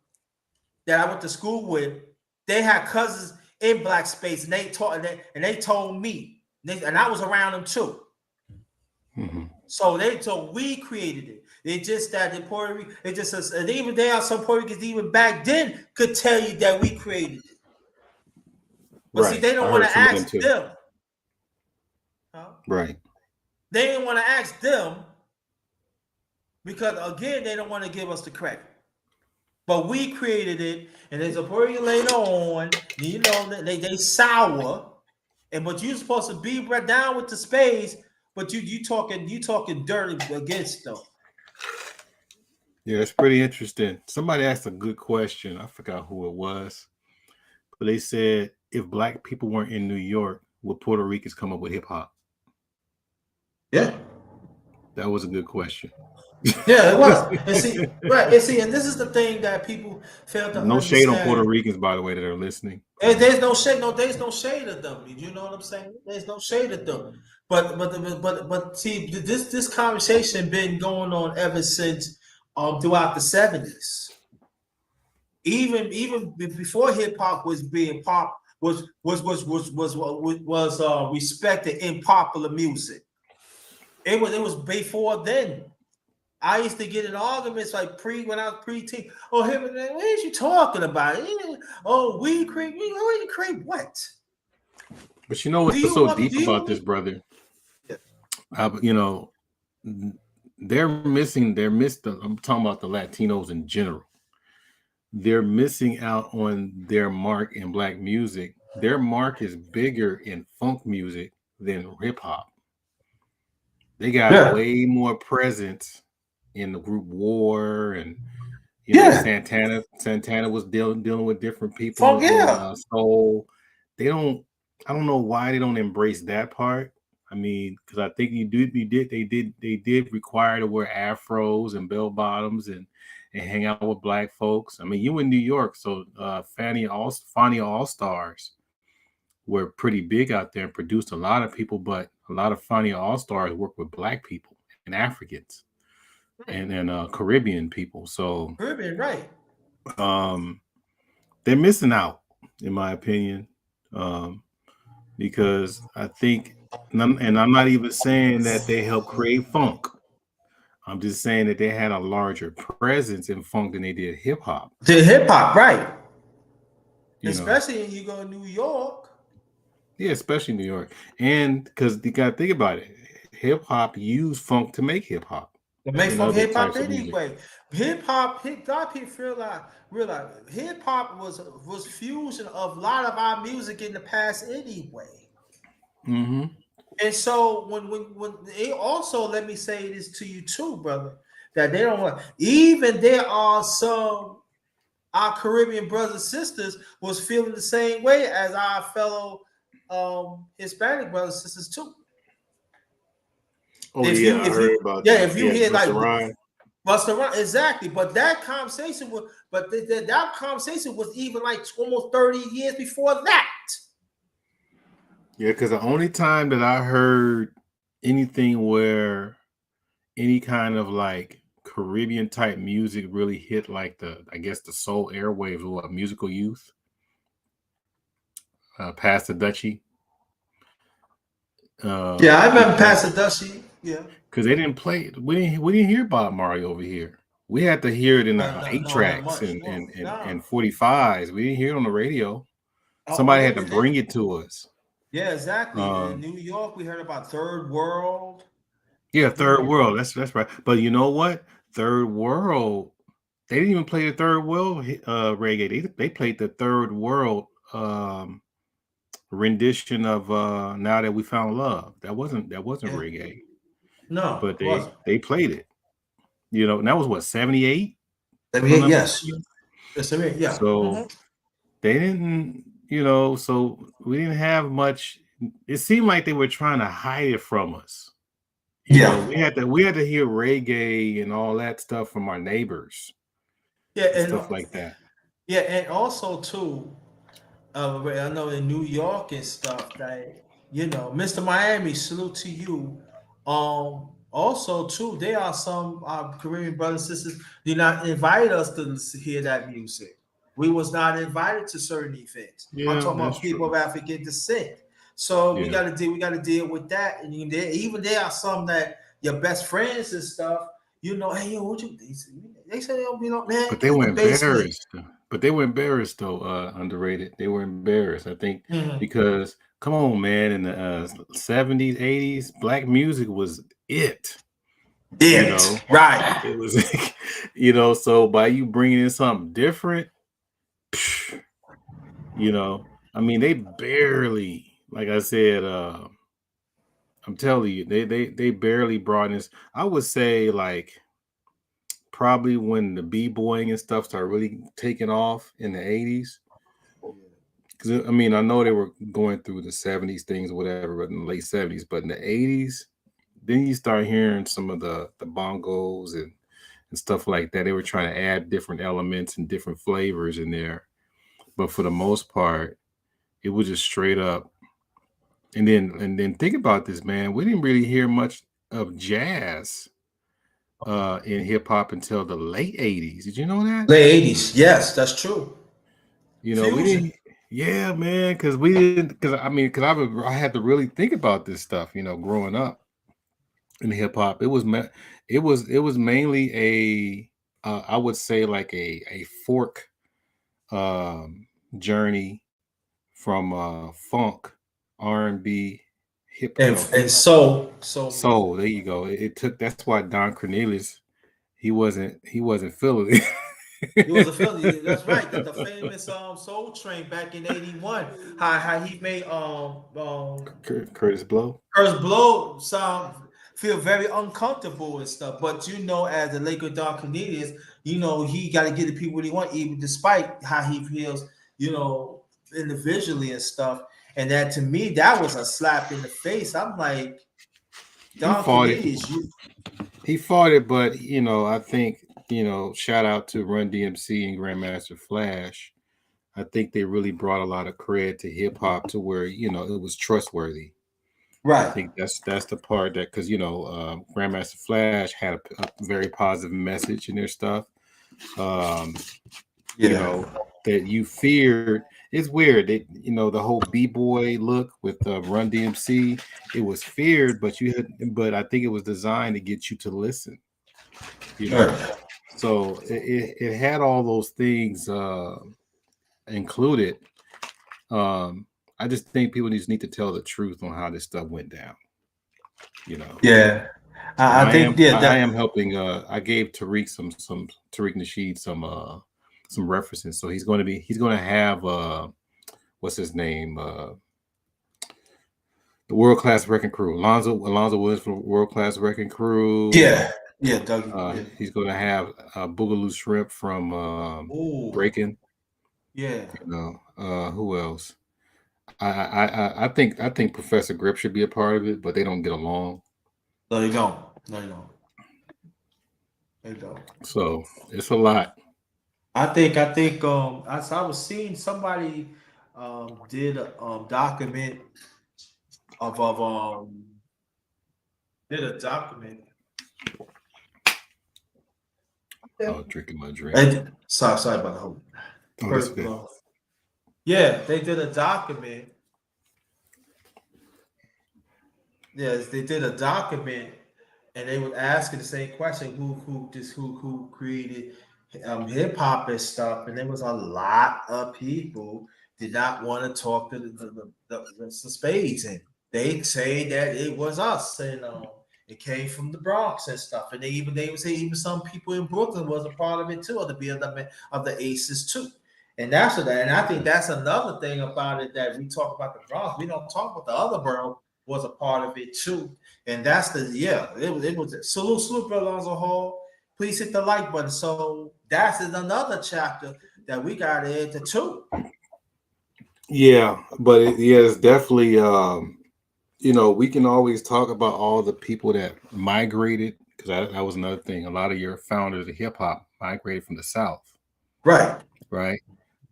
that I went to school with. They had cousins in black space, and they taught and they told me, and I was around them too. Hmm. So we created it. It just that the Puerto Rico, it just and even there are some Puerto Ricans even back then could tell you that we created it. But see, Right. they I don't want heard to some of them ask too. them. Huh? Right. They didn't want to ask them because again, they don't want to give us the credit. But we created it, and there's a Puerto Rican later on. You know, they sour, and but you're supposed to be right down with the spades, but you talking dirty against them. Yeah, it's pretty interesting. Somebody asked a good question. I forgot who it was, but they said if black people weren't in New York, would Puerto Ricans come up with hip hop? Yeah. That was a good question. Yeah, it was. And see, right, and see, and this is the thing that people fail to No shade on Puerto understand. Ricans, by the way, that are listening. There's no shade, there's no shade of them. You know what I'm saying? There's no shade of them. But see, this conversation been going on ever since throughout the '70s. Even before hip hop was being pop was respected in popular music. It was before then. I used to get in arguments like when I was pre-teen. Oh, him and what is you talking about? Oh, we create. We create what? But you know Do what's you so want? deep Do you about want this, me? brother? Yeah. They're missing. They're missed. I'm talking about the Latinos in general. They're missing out on their mark in black music. Their mark is bigger in funk music than hip hop. They got Yeah. way more presence in the group War and Yeah. Santana was dealing with different people Funk. in Yeah. soul. They don't. I don't know why they don't embrace that part. I mean, because I think they did require to wear afros and bell bottoms and hang out with black folks. I mean, you in New York, so Fanny All Stars were pretty big out there and produced a lot of people, but a lot of Funny All Stars work with Black people and Africans and Caribbean people. So Caribbean, right? um, they're missing out, in my opinion, um, because I think, and I'm not even saying that they helped create funk. I'm just saying that they had a larger presence in funk than they did hip hop. The hip hop, right? You know, Especially when you go to New York. yeah, especially New York, and because you got to think about it, hip hop used funk to make hip hop They make and funk other hip hop types of music. anyway. Hip hop, hip hop, people realize hip hop was fusion of a lot of our music in the past anyway. Mm-hmm. And so when they also, let me say this to you too, brother, that they don't want, even there are some our Caribbean brothers and sisters was feeling the same way as our fellow Hispanic brothers and sisters too. Oh If yeah, you I if heard you about yeah, that. if you Yeah, hear Busta like Rhymes. Buster Rhymes, exactly. But that conversation was, but that conversation was even like almost 30 years before that. Yeah, because the only time that I heard anything where any kind of like Caribbean type music really hit like I guess the soul airwaves or musical youth, past the Dutchie, Yeah, I remember because Pastor Dusty. Yeah. they didn't play. We didn't hear Bob Marley over here. We had to hear it in the eight No, not tracks much. No, no. and 45s. We didn't hear it on the radio. Oh, Somebody had to bring it to us. yeah, exactly. In Um, New York, we heard about Third World. yeah, We Third heard, World. That's right. But you know what? Third World. They didn't even play the Third World reggae. They played the Third World rendition of "Now That We Found Love." That wasn't yeah. reggae, No, but it wasn't. they played it. You know, and that was what 78, if I'm 78, not yes. mistaken. Yes, 78, yeah. So they didn't, you know, so we didn't have much. It seemed like they were trying to hide it from us. You know, Yeah. we had to hear reggae and all that stuff from our neighbors Yeah, and stuff like that. yeah, and also too, I know in New York and stuff that Mr. Miami, salute to you. Also too, there are some Caribbean brothers and sisters do not invite us to hear that music. We was not invited to certain events. I'm Yeah, talking that's about people true. of African descent. So we Yeah, gotta deal with that. And even there are some that your best friends and stuff. Hey, yo, what you? They say they don't be like, man, but they in were the basement. embarrassed. But they were embarrassed though. Underrated. They were embarrassed. I think Mhm. because come on, man, in the 70s, 80s, black music was it. You know, It right. it was. So by you bringing in something different, you know, I mean, they barely, like I said, I'm telling you, they barely brought in. I would say like probably when the b-boying and stuff started really taking off in the 80s. Because I mean, I know they were going through the 70s things or whatever, but in the late 70s, but in the 80s, then you start hearing some of the bongos and stuff like that. They were trying to add different elements and different flavors in there. But for the most part, it was just straight up. And then think about this, man. We didn't really hear much of jazz in hip hop until the late 80s. Did you know that? Late 80s. Yes, that's true. We Fusion. didn't. Yeah, man, because we didn't. I had to really think about this stuff. Growing up in hip hop, it was mainly I would say like a fork um, journey from funk, R&B, hip, And so music. soul. There you go. It took. That's why Don Cornelius he wasn't feeling He was a it. Philly. That's right. The famous Soul Train back in '81. How he made Curtis Blow. Curse Blow sound feel very uncomfortable and stuff. But as the Laker Don Cornelius, he got to get the people what he want, even despite how he feels, individually and stuff. And that to me, that was a slap in the face. I'm like, He Don fought it. Cornelius, you He fought it, but I think shout out to Run DMC and Grandmaster Flash. I think they really brought a lot of credit to hip hop to where it was trustworthy. I Right. think that's the part that because Grandmaster Flash had a very positive message in their stuff. Um, you Yeah. know that you feared. It's weird that the whole b-boy look with Run DMC. It was feared, but I think it was designed to get you to listen. You know, Right. so it had all those things included. Um, I just think people just need to tell the truth on how this stuff went down. You know, Yeah. and I think yeah I that am helping. I gave Tariq some Tariq Nasheed some references. So he's going to have what's his name, the World Class Wrecking Crew, Alonzo Williams from World Class Wrecking Crew. yeah yeah Doug yeah. He's going to have Boogaloo Shrimp from Oh Breaking. yeah. Who else? I think Professor Grip should be a part of it, but they don't get along. No, you don't. No, you don't. They don't. So it's a lot. I was seeing somebody did a document of did a document. Yeah. Oh, drinking my drink. Sorry about the whole Oh, that's first okay. yeah, they did a document. Yes, they did a document, and they were asking the same question: who created hip hop and stuff? And there was a lot of people did not want to talk to the Spades, and they say that it was us, and it came from the Bronx and stuff. And they would say even some people in Brooklyn was a part of it too, or the BLM of the Aces too. And that's what, and I think that's another thing about it that we talk about the Bronx. We don't talk about the other borough was a part of it too. And that's it was salute brother as a whole. Please hit the like button. So that's another chapter that we got to add to too. Yeah, but it's definitely we can always talk about all the people that migrated because that was another thing. A lot of your founders of hip hop migrated from the South, Right. right?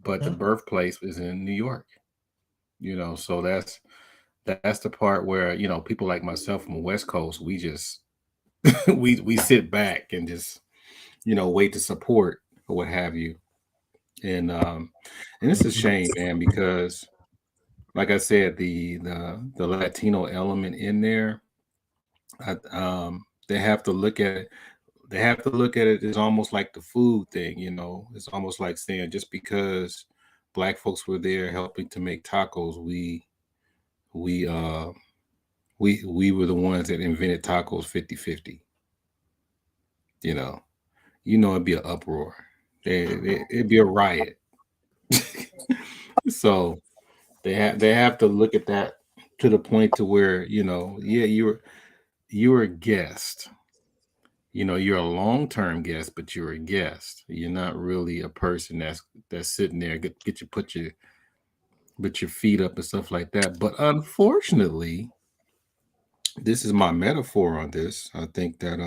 But the Mhm. birthplace is in New York. So that's the part where people like myself from the West Coast, we just we sit back and just wait to support or what have you. And it's a shame, man, because like I said, the Latino element in there, they have to look at it. They have to look at it as almost like the food thing. It's almost like saying just because black folks were there helping to make tacos, we uh we were the ones that invented tacos 50-50. You know, it'd be an uproar. It'd be a riot. So they have to look at that to the point to where yeah, you're a guest. You're a long-term guest, but you're a guest. You're not really a person that's sitting there get you put your feet up and stuff like that. But unfortunately, this is my metaphor on this. I think that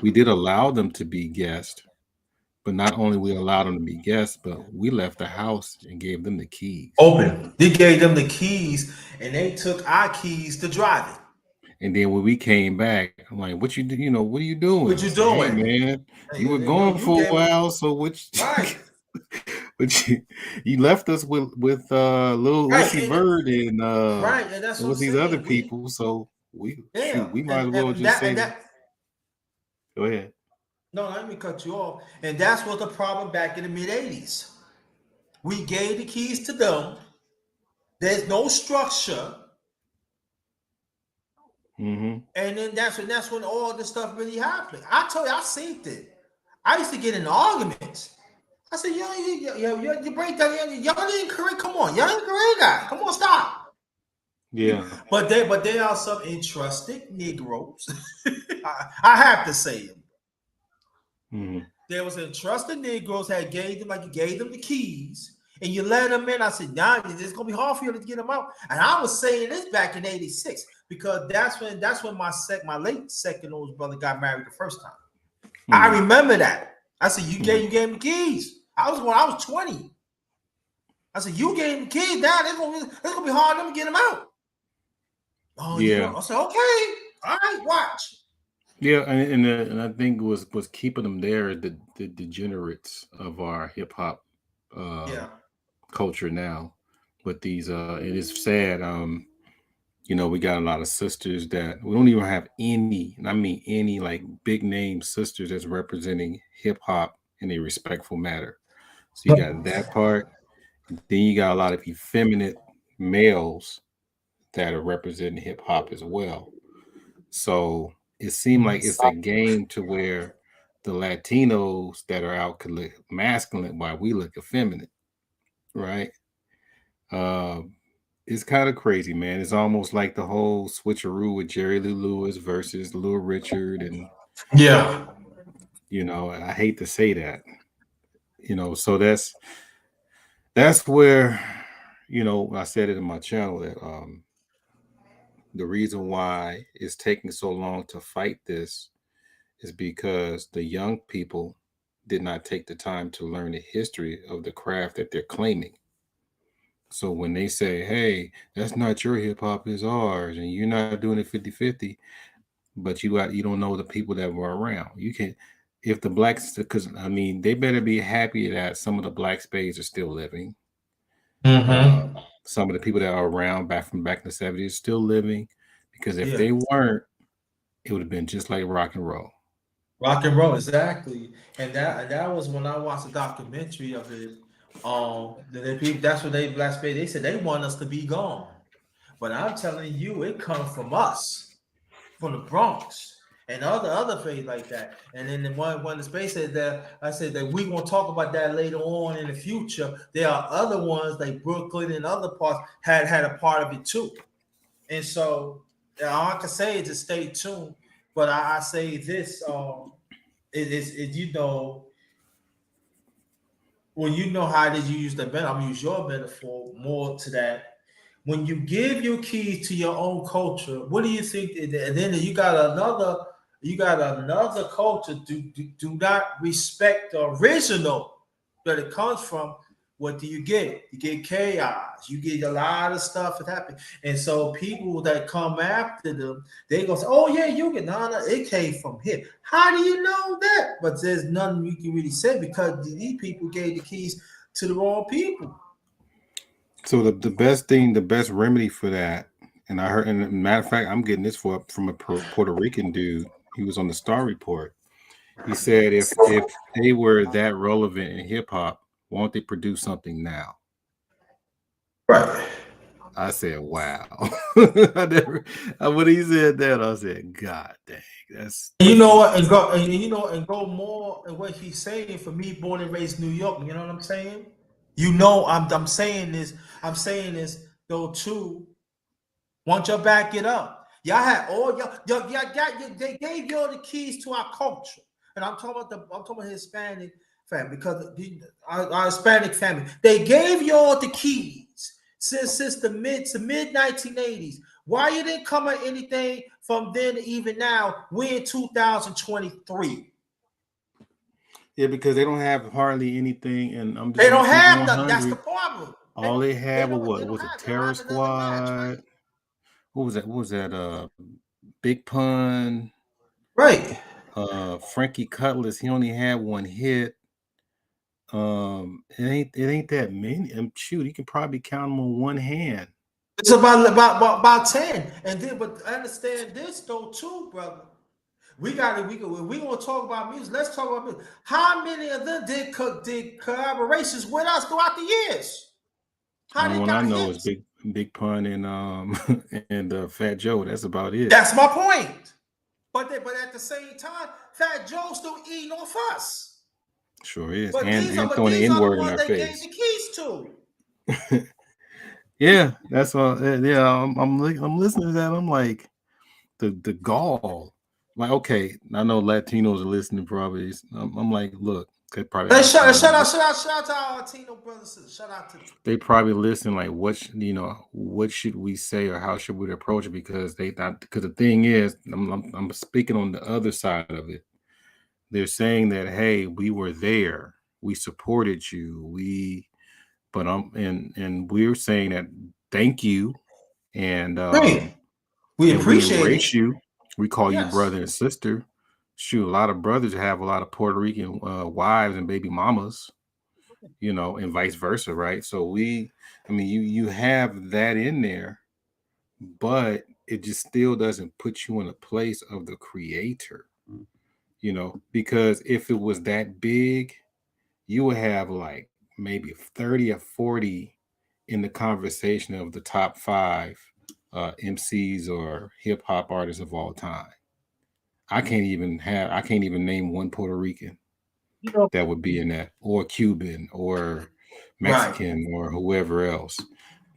we did allow them to be guests, but not only we allowed them to be guests, but we left the house and gave them the keys. Open. They gave them the keys, and they took our keys to drive it. And then when we came back, I'm like, "What you do? What are you doing?" What I you said, "Hey, doing? man, you were Yo, gone you for a gave while, so which, right, but you left us with Lil right, Uzi Vert and right, and that's what I'm with these other saying. people. So Yeah, we might as and well and just that say, and that. go ahead." No, let me cut you off. And that's what the problem back in the mid '80s. We gave the keys to them. There's no structure, Mm-hmm. and then that's when all this stuff really happened. I told you, I seen it. I used to get in arguments. I said, you break that, y'all didn't correct. Come on, y'all didn't correct that. Come on, stop. Yeah. But they are some entrusted Negroes. I have to say it. Mm-hmm. There was entrusted Negroes that gave them like you gave them the keys, and you let them in. I said, nah, it's gonna be hard for you to get them out. And I was saying this back in '86 because that's when my late second oldest brother got married the first time. I Mm-hmm. remember that. I said, you Mm-hmm. gave him the keys. I was 20. I said, you getting the kids down, it's gonna be hard for them to get them out. Oh, you Yeah, know, I said, okay, all right, watch. yeah, and I think was keeping them there the degenerates of our hip hop Yeah. um, culture now. But these, it is sad. We got a lot of sisters that we don't even have any, and I mean any like big name sisters that's representing hip hop in a respectful manner. So you got that part. Then you got a lot of effeminate males that are representing hip hop as well. So it seemed like it's a game to where the Latinos that are out could look masculine while we look effeminate, right? Um, it's kind of crazy, man. It's almost like the whole switcheroo with Jerry Lee Lewis versus Little Richard, and Yeah. I hate to say that, so that's where, I said it in my channel that the reason why it's taking so long to fight this is because the young people did not take the time to learn the history of the craft that they're claiming. So when they say, hey, that's not your hip hop, it's ours, and you're not doing it 50-50, but you don't know the people that were around. You can, if the blacks, because I mean, they better be happy that some of the black spades are still living. Mm-hmm. Some of the people that are around back in the 70s still living, because if Yeah. they weren't, it would have been just like rock and roll. Rock and roll, exactly. And that was when I watched a documentary of it. That's what they last page. They said they want us to be gone. But I'm telling you, it comes from us, from the Bronx and other places like that. And then the one when the space said that I said that we gonna talk about that later on in the future. There are other ones like Brooklyn and other parts had a part of it too. And so all I can say is just stay tuned. But I say this, you know, when you know how did you use the metaphor, I'm gonna use your metaphor more to that. When you give your keys to your own culture, what do you think? And then you got another culture. Do not respect the original that it comes from. What do you get? You get chaos. You get a lot of stuff that happen. And so people that come after them, they go say, "Oh yeah, you get no, it came from here." How do you know that? But there's nothing you can really say because these people gave the keys to the wrong people. So the best remedy for that, and I heard, and matter of fact, I'm getting this from a Puerto Rican dude. He was on the Star Report. He said if they were that relevant in hip hop, why don't they produce something now? Right. I said, wow. I never, when he said that, I said, God dang, You that's know deep. what? And go more in what he's saying. For me, born and raised New York, you know what I'm saying? I'm saying this. I'm saying this though too. Once you back it up, y'all had all y'all got they gave y'all the keys to our culture, and I'm talking about Hispanic family because our Hispanic family they gave y'all the keys since the mid 1980s. Why you didn't come at anything from then to even now? We're in 2023. Yeah, because they don't have hardly anything, and I'm just They gonna don't keep it have nothing. That's the 100. problem. All they They have was don't they what don't was it? have they don't Terror have another match, Squad. right? What was that? What was that? Big Pun. Right. Frankie Cutlass. He only had one hit. It ain't that many. Shoot, you can probably count them on one hand. It's about 10. And then but understand this though too, brother. We gonna talk about music. Let's talk about music. How many of them did collaborations with us throughout the years? How Only they one I got know is hits? Big Pun and and Fat Joe. That's about it. That's my point. But at the same time, Fat Joe still eating off us. Sure is, But and these are and but throwing the these N are the word in ones our they gave face. the keys to. Yeah, that's all. Yeah, I'm listening to that. I'm like the gall. Like, okay, I know Latinos are listening probably. I'm like, look, they probably Hey, asking like, shout out to our Latino brothers. Shout out to them. they probably listen like, what should we say or how should we approach it? Because they thought, because the thing is, I'm speaking on the other side of it. They're saying that, hey, we were there, we supported you, we But and we're saying that thank you, and Great. We and we appreciate it. embrace you. We call you Yes. brother and sister. Shoot, a lot of brothers have a lot of Puerto Rican wives and baby mamas, and vice versa, right? So I mean, you have that in there, but it just still doesn't put you in a place of the creator, because if it was that big, you would have like maybe 30 or 40 in the conversation of the top five MCs or hip hop artists of all time. I can't even name one Puerto Rican You know, that would be in that, or Cuban, or right. Mexican, or whoever else.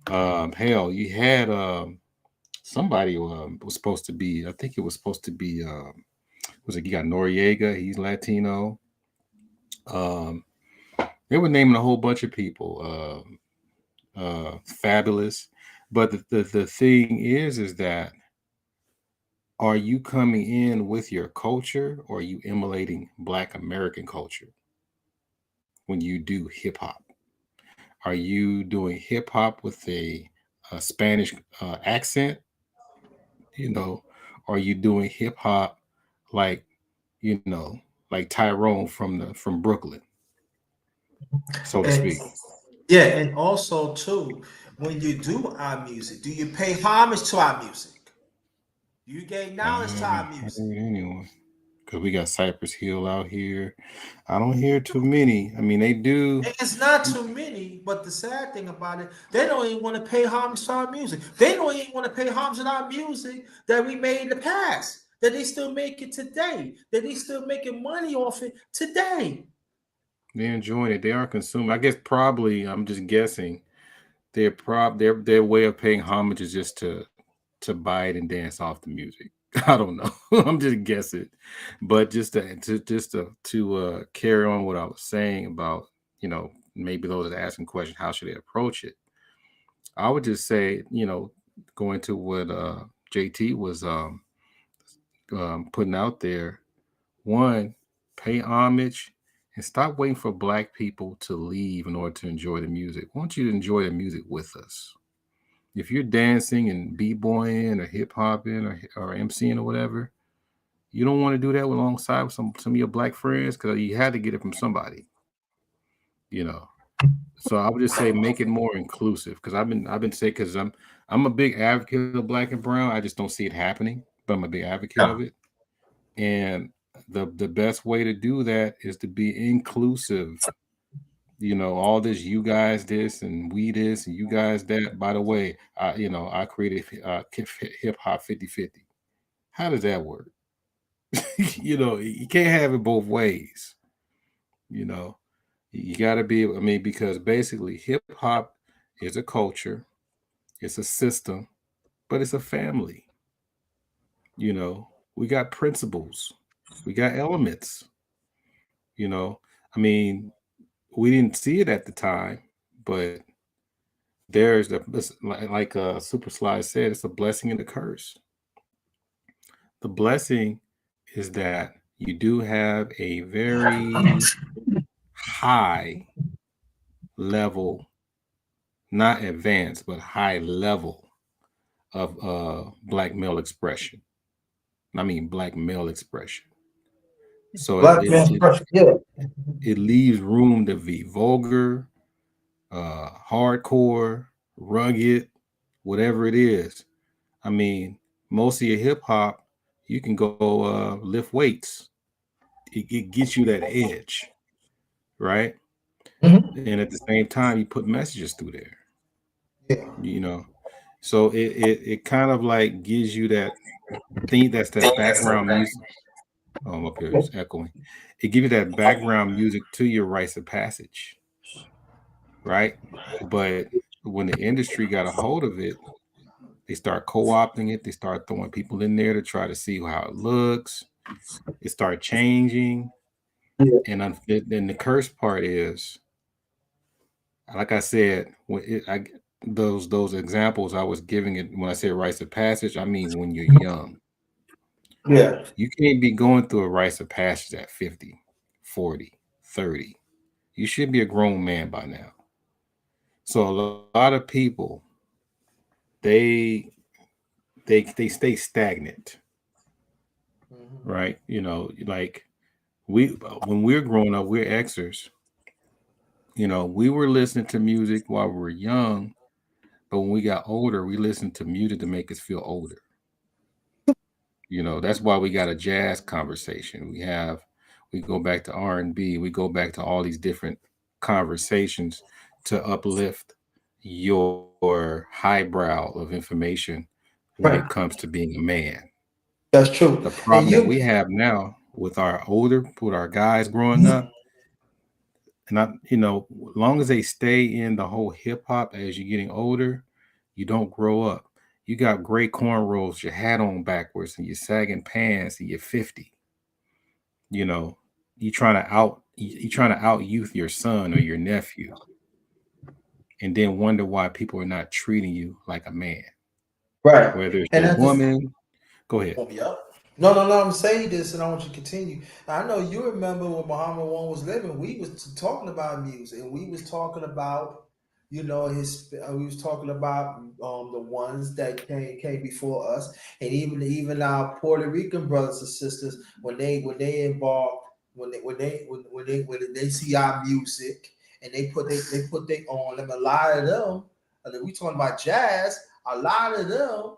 Hell, you had somebody was supposed to be. I think it was supposed to be. Was it? You got Noriega. He's Latino. Um, they were naming a whole bunch of people. Fabulous. But the thing is that are you coming in with your culture, or are you emulating Black American culture when you do hip hop? Are you doing hip hop with a Spanish accent? You know, are you doing hip hop like you know like Tyrone from Brooklyn, so to And speak? yeah, and also too, when you do our music, do you pay homage to our music? Do you gain I knowledge to haven't our music? heard anyone because we got Cypress Hill out here. I don't hear too many. I mean, they do. It's not too many, but the sad thing about it, they don't even want to pay homage to our music. They don't even want to pay homage to our music that we made in the past, that they still make it today, that they still making money off it today. They're enjoying it. They are consuming. I guess probably. I'm just guessing. Their way of paying homage is just to buy it and dance off the music. I don't know. I'm just guessing, but just to carry on what I was saying about maybe those that are asking questions, how should they approach it? I would just say going to what JT was putting out there. One, pay homage and stop waiting for Black people to leave in order to enjoy the music. I want you to enjoy the music with us. If you're dancing and b-boying or hip hopping or MCing or whatever, you don't want to do that alongside with some of your Black friends because you had to get it from somebody, you know. So I would just say make it more inclusive because I've been saying because I'm a big advocate of Black and Brown. I just don't see it happening, but I'm a big advocate of Yeah. it. And the best way to do that is to be inclusive. All this you guys this and we this and you guys that. By the way, I created hip hop 50/50. How does that work? You can't have it both ways. You know, you got to be. I mean, because basically, hip hop is a culture, it's a system, but it's a family. You know, we got principles, we got elements. You know, I mean, we didn't see it at the time, but like Super Slide said, it's a blessing and a curse. The blessing is that you do have a very high level, not advanced, but high level of black male expression. I mean, black male expression. So it Black it, man's it, pressure. Yeah. it leaves room to be vulgar, hardcore, rugged, whatever it is. I mean, most of your hip hop, you can go lift weights. It gets you that edge, right? Mhm. And at the same time, you put messages through there, Yeah. you know. So it kind of like gives you that thing that's that background music. Oh, I'm up here, it's echoing. It gives you that background music to your rites of passage, right? But when the industry got a hold of it, they start co-opting it. They start throwing people in there to try to see how it looks. It start changing, Yeah. and then the curse part is, like I said, those examples I was giving it when I said rites of passage, I mean when you're young. Yeah. You can't be going through a rites of passage at 50, 40, 30. You should be a grown man by now. So a lot of people they they stay stagnant, Mhm. right? You know, like we when we're growing up, we're Xers. You know, we were listening to music while we were young, but when we got older, we listened to music to make us feel older. You know, that's why we got a jazz conversation. We go back to R&B, we go back to all these different conversations to uplift your highbrow of information when it Right. comes to being a man. That's true. The And problem that you, we have now with our guys growing Mhm. up, and long as they stay in the whole hip hop as you're getting older, you don't grow up. You got gray cornrows, your hat on backwards, and you're sagging pants, and you're 50. You know, you trying to out youth your son or your nephew, and then wonder why people are not treating you like a man. right. Whether it's And your that's the woman, go ahead. Oh, yep. No, no, no. I'm saying this, and I want you to continue. I know you remember when Muhammad One was living. We was talking about music, and we was talking about, his. We was talking about the ones that came before us, and even our Puerto Rican brothers and sisters when they involved when they see our music and they put they on them. A lot of them, and then we talking about jazz. A lot of them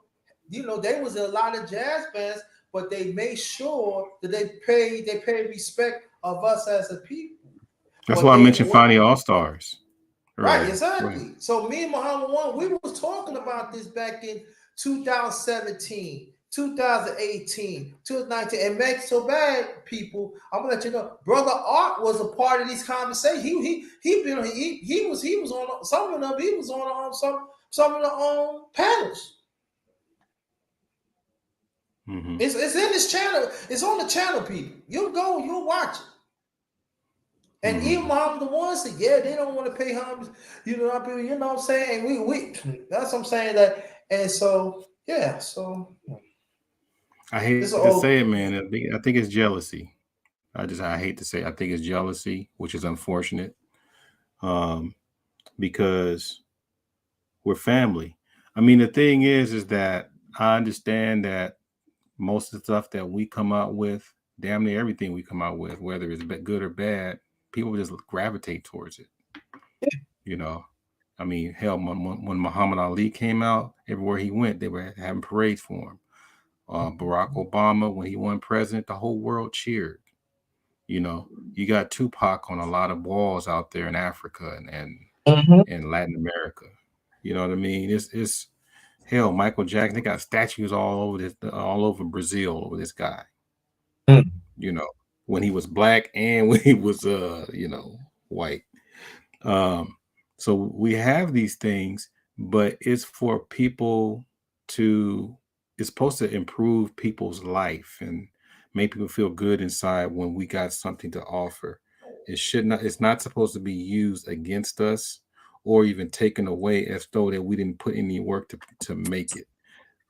there was a lot of jazz bands, but they made sure that they paid respect of us as a people. That's But why I they mentioned what Finding All Stars right, earlier. Go ahead. exactly. So me and Muhammad One, we was talking about this back in 2017, 2018, 2019. And make so bad, people. I'm gonna let you know, brother Art was a part of these conversations. He was on some of them. He was on some of the panels. Hmm. It's in this channel. It's on the channel, people. You'll go, you'll watch it. And Hmm. even Muhammad the one said, yeah, they don't want to pay homage. People, you know what I'm saying? We that's what I'm saying that. And so yeah, so I hate it's to an say it, old man. I think it's jealousy. I hate to say it. I think it's jealousy, which is unfortunate. Um, because we're family. I mean, the thing is that I understand that most of the stuff that we come out with, damn near everything we come out with, whether it's good or bad, people just gravitate towards it. You know, I mean, hell, when Muhammad Ali came out, everywhere he went, they were having parades for him. Barack Obama, when he won president, the whole world cheered. You know, you got Tupac on a lot of walls out there in Africa Mhm. and Latin America. You know what I mean? It's hell. Michael Jackson, they got statues all over Brazil over this guy. You know, when he was black and when he was white. Um, so we have these things, but it's for people to, it's supposed to improve people's life and make people feel good inside when we got something to offer. It's not supposed to be used against us or even taken away as though that we didn't put any work to make it.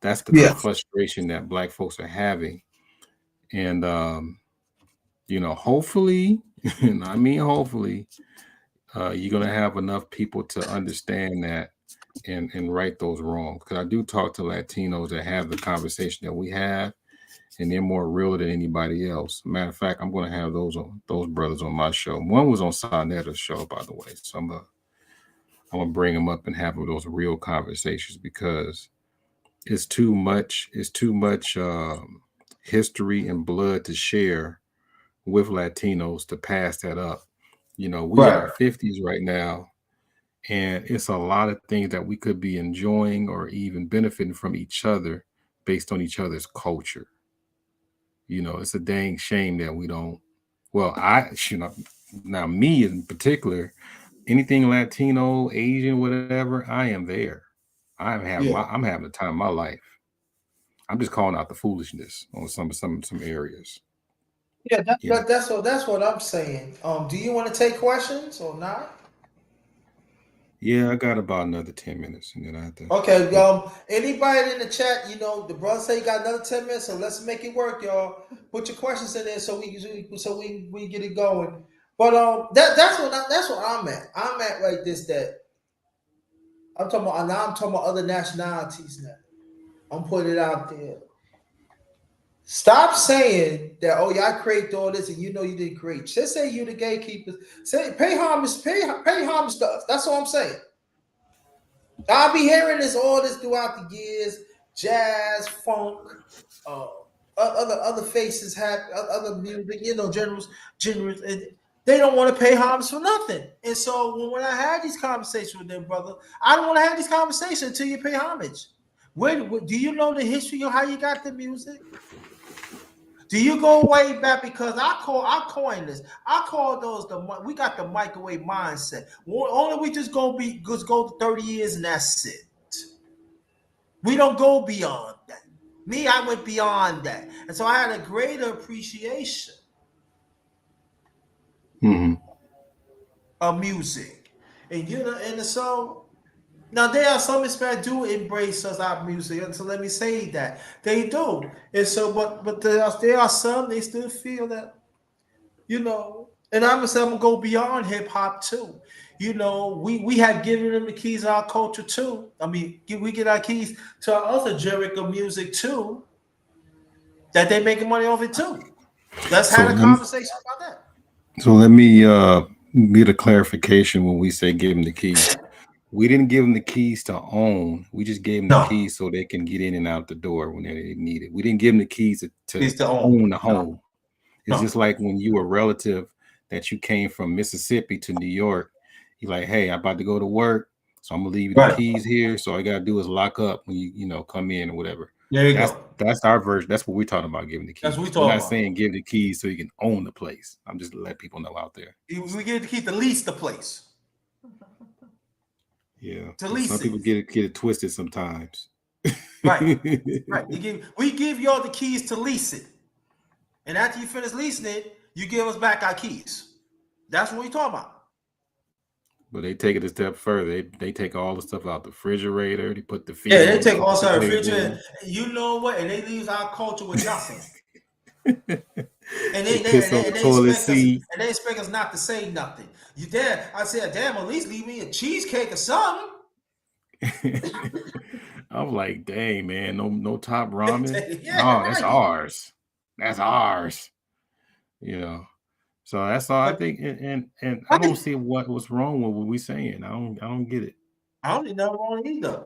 That's the Yeah. frustration that black folks are having. And, hopefully, and I mean, hopefully, you're going to have enough people to understand that and right those wrongs. Because I do talk to Latinos that have the conversation that we have, and they're more real than anybody else. Matter of fact, I'm going to have those brothers on my show. One was on Sonetta's show, by the way. So I'm gonna bring them up and have those real conversations because it's too much. It's too much history and blood to share with Latinos to pass that up. You know, we in Right. our 50s right now, and it's a lot of things that we could be enjoying or even benefiting from each other based on each other's culture. You know, it's a dang shame that we don't. Well, now me in particular, anything Latino, Asian, whatever, I am there. Yeah. I'm having the time of my life. I'm just calling out the foolishness on some areas. Yeah, You know. that's what I'm saying. Do you want to take questions or not? Yeah, I got about another 10 minutes, and then I have to Okay, head. anybody in the chat, the brother say you got another 10 minutes, so let's make it work, y'all. Put your questions in there so we get it going. But that's what I'm at. I'm at like this that. I'm talking about now. I'm talking about other nationalities now. I'm putting it out there. Stop saying that. Oh, yeah, I created all this, and you know you didn't create. Just say you the gatekeepers. Say pay homage, pay homage to us. That's all I'm saying. I'll be hearing this all this throughout the years. Jazz, funk, uh, other faces have other music. You know, generals, and they don't want to pay homage for nothing. And so when I had these conversations with them, brother, I don't want to have these conversations until you pay homage. Do you know the history of how you got the music? Do you go way back? Because I coined this. I call those we got the microwave mindset. Only we just go to 30 years and that's it. We don't go beyond that. Me, I went beyond that, and so I had a greater appreciation Mm-hmm. of music, and you know, and so now there are some that do embrace us our music, and so let me say that they do, and so but there are some they still feel that you know, and I'm gonna go beyond hip hop too. You know, we have given them the keys to our culture too. I mean, we get our keys to our other Jericho music too, that they making money off it too. Let's So have a let me, conversation about that. so let me get a clarification when we say give them the keys. We didn't give them the keys to own. We just gave them the No, keys so they can get in and out the door when they need it. We didn't give them the keys to it's the own. own the No, home. It's no, just like when you a relative that you came from Mississippi to New York. You're like, hey, I'm about to go to work, so I'm gonna leave you the right. keys here. So all you gotta do is lock up when you come in or whatever. There you That's go. that's our version. That's what we're talking about giving the That's what we keys. We're talking not about. saying give the keys so you can own the place. I'm just letting people know out there. We get to keep the lease the place Yeah, to because some lease people it. get it twisted sometimes. Right, right. We give y'all the keys to lease it, and after you finish leasing it, you give us back our keys. That's what we talking about. But they take it a step further. They take all the stuff out the refrigerator. They put the Yeah, feet they on the take all coffee side table. refrigerator. You know what? And they leave our culture with nothing. And They piss on the they toilet expect us seat. not to say nothing. You dare? I said, damn, at least leave me a cheesecake or something. I'm like, dang man, no top ramen. Yeah, No, that's right. ours. That's ours. You know. So that's all I But think. And I don't right. see what's wrong with what we saying. I don't get it. I don't think nothing wrong either.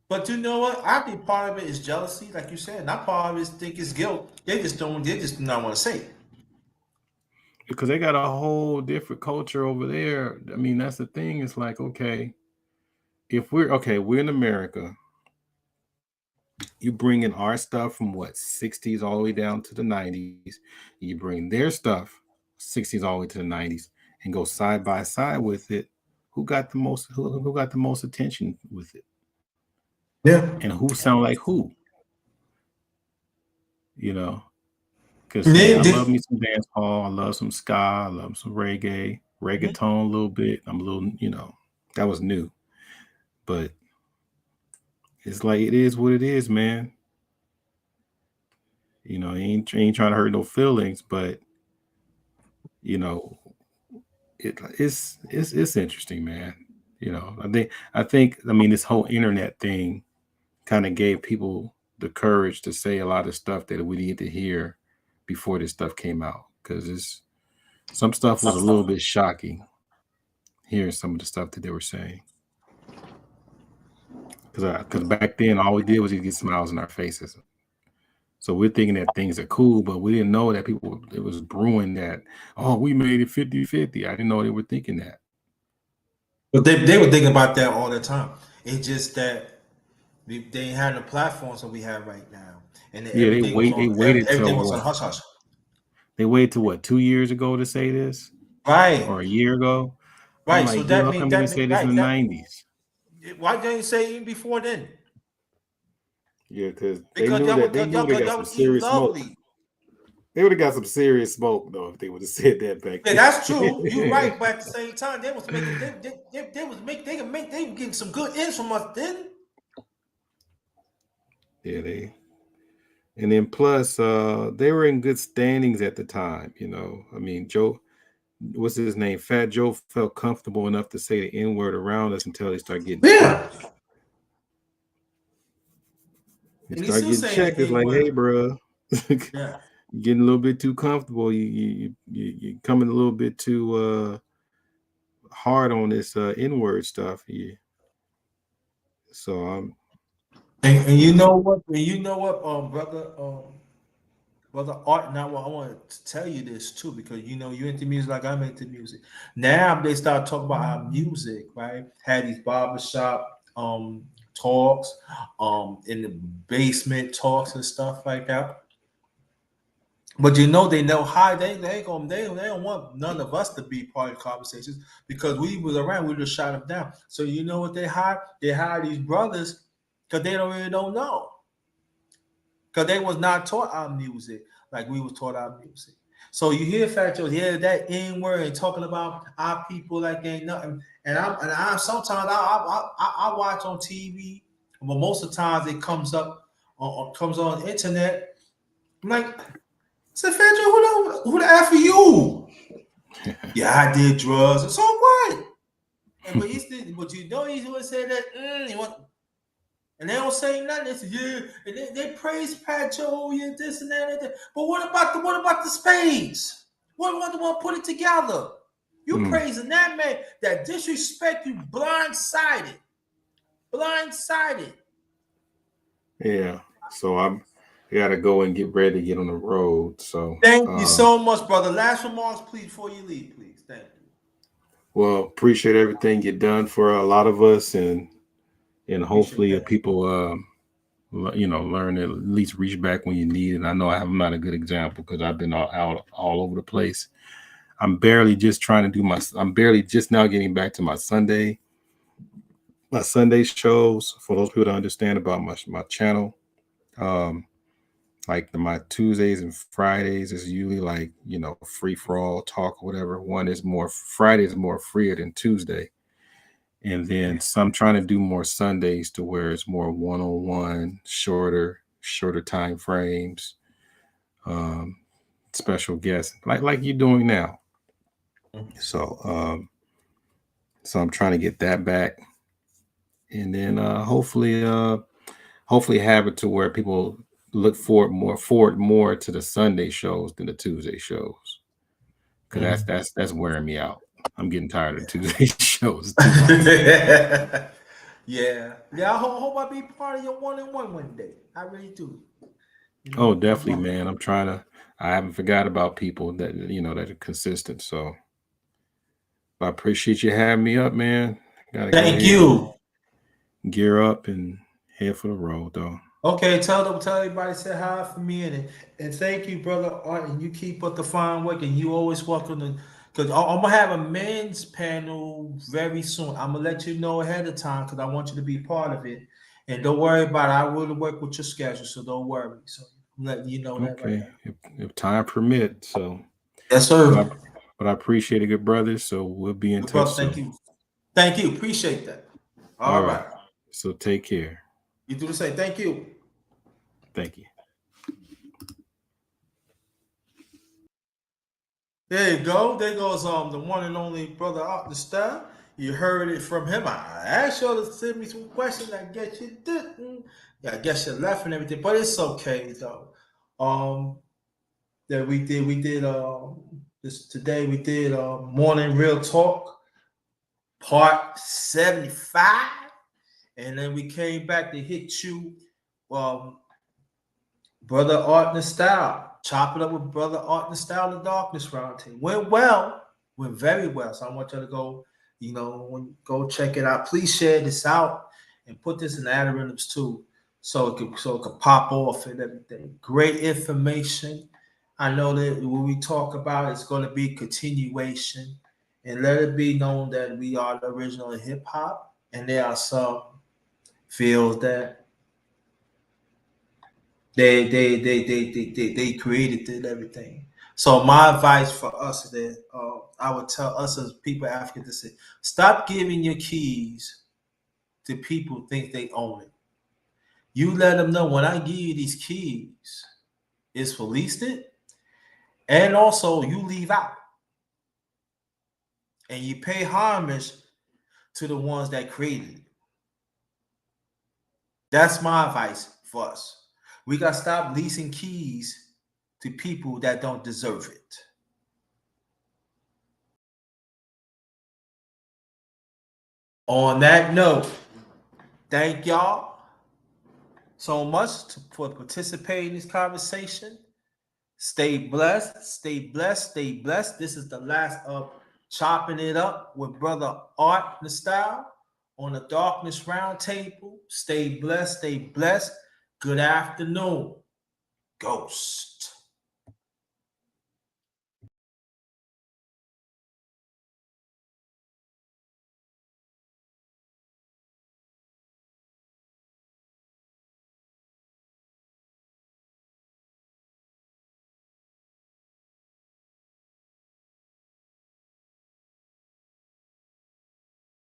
But you know what? I think part of it is jealousy, like you said. Not part of it is think it's guilt. They just do not want to say it. Because they got a whole different culture over there. I mean, that's the thing. It's like, okay, if we're in America, you bring in our stuff from what 60s all the way down to the 90s. You bring their stuff 60s all the way to the 90s and go side by side with it. Who got the most attention with it? Yeah. And who sound like who? You know, because They, yeah, I they, love me some dance hall. I love some ska. I love some reggaeton a little bit. I'm a little, that was new, but it's like it is what it is, man. Ain't trying to hurt no feelings, but you know, it's interesting, man. I mean this whole internet thing kind of gave people the courage to say a lot of stuff that we needed to hear before this stuff came out because it's some stuff was a little bit shocking hearing some of the stuff that they were saying because back then all we did was get smiles on our faces. So we're thinking that things are cool, but we didn't know that people it was brewing that, oh, we made it 50-50. I didn't know they were thinking that. but they were thinking about that all the time. It's just that they ain't had the platforms that we have right now, and Yeah, they waited till everything was on what? hush hush. They waited till what, 2 years ago to say this? Right, Or a year ago? I'm right. So like, dude, how come they didn't that say mean this in right the that 90s? why didn't you say even before then? Yeah, because Because they knew they got y'all some was eating serious smoke. lovely. They would have got some serious smoke though if they would have said that back Yeah, that's true. You then. right, but at the same time, they was making they was make they were getting some good ends from us then. Yeah, and then plus they were in good standings at the time, I mean, what's his name? Fat Joe felt comfortable enough to say the N word around us until they start getting Yeah, checked. They and he's start still getting saying the checked. It's N like, word. hey, bro, you're Yeah. getting a little bit too comfortable. You coming a little bit too hard on this N word stuff. Yeah. So And you know what? And you know what, brother Art. Now, I want to tell you this too, because you know you into music like I'm into music. Now they start talking about our music, right? Had these barbershop talks, in the basement talks and stuff like that. But you know they know how they ain't gonna they don't want none of us to be part of conversations because we was around, we just shot them down. So you know what they hire? They hire these brothers because they don't know. Because they was not taught our music like we was taught our music. So you hear Fat Joe, yeah, that N word and talking about our people like ain't nothing. And I sometimes I watch on TV, but most of the times it comes up comes on the internet. I'm like, say Fat Joe, who the F are you? Yeah, I did drugs. So what? And but but you know he's gonna say that and they don't say nothing. They say, yeah, and they praise Pat Joe, yeah, this and that, and that. But what about the spades? What about the one put it together? You mm, praising that man that disrespect you blindsided. Blindsided. yeah. So I gotta go and get ready to get on the road. So Thank you so much, brother. Last remarks, please, before you leave, please. Thank you. well, appreciate everything you've done for a lot of us, and Appreciate hopefully that. people learn to at least reach back when you need it. I know I'm not a good example because I've been all over the place. I'm barely just now getting back to my Sunday shows. For those people to understand about my channel, um, like my Tuesdays and Fridays is usually like free for all talk or whatever. One is more Friday is more freer than Tuesday, and then some trying to do more Sundays to where it's more one-on-one, shorter time frames, um, special guests like you're doing now. So so I'm trying to get that back, and then hopefully have it to where people look forward more to the Sunday shows than the Tuesday shows, because Mhm. that's wearing me out. I'm getting tired of the Tuesday shows. Too long. Yeah. Yeah. I hope I be part of your one day. I really do. You Oh, know, definitely, man. I haven't forgot about people that that are consistent. So I appreciate you having me up, man. Gotta go thank ahead and you. gear up and head for the road, though. Okay, tell everybody say hi for me and thank you, brother Art. And you keep up the fine work, and you always welcome to. Because I'm gonna have a men's panel very soon. I'm gonna let you know ahead of time because I want you to be part of it. And don't worry about it. I will work with your schedule, so don't worry. So I'm letting you know that right Okay, now. if time permit. So, Yes, but I sir. but I appreciate it, good brother. So we'll be in Good touch brother. Thank soon. you. Thank you. Appreciate that. All All right. right. So take care. You do the same. Thank you. Thank you. There you go. There goes the one and only brother Art the Star. You heard it from him. I asked y'all to send me some questions. I guess you didn't. Yeah, I guess you left and everything, but it's okay though. Um, that we did this today. We did morning real talk part 75, and then we came back to hit you. Um, Brother Art and Style. Chop it up with Brother Art and Style, the Darkness Round Team. Went well, went very well. So I want you to go, go check it out. Please share this out and put this in the algorithms too, so it could pop off and everything. Great information. I know that when we talk about it's going to be continuation, and let it be known that we are the original hip hop, and there are some fields that they created it and everything. So my advice for us is that I would tell us as people African to say, stop giving your keys to people who think they own it. You let them know when I give you these keys, it's for leased it, and also you leave out. and you pay homage to the ones that created it. That's my advice for us. We got to stop leasing keys to people that don't deserve it. On that note, thank y'all so much for participating in this conversation. Stay blessed, stay blessed, stay blessed. This is the last of Chopping It Up with Brother Art Nustal on the Darkness Roundtable. Stay blessed, stay blessed. Good afternoon, Ghost.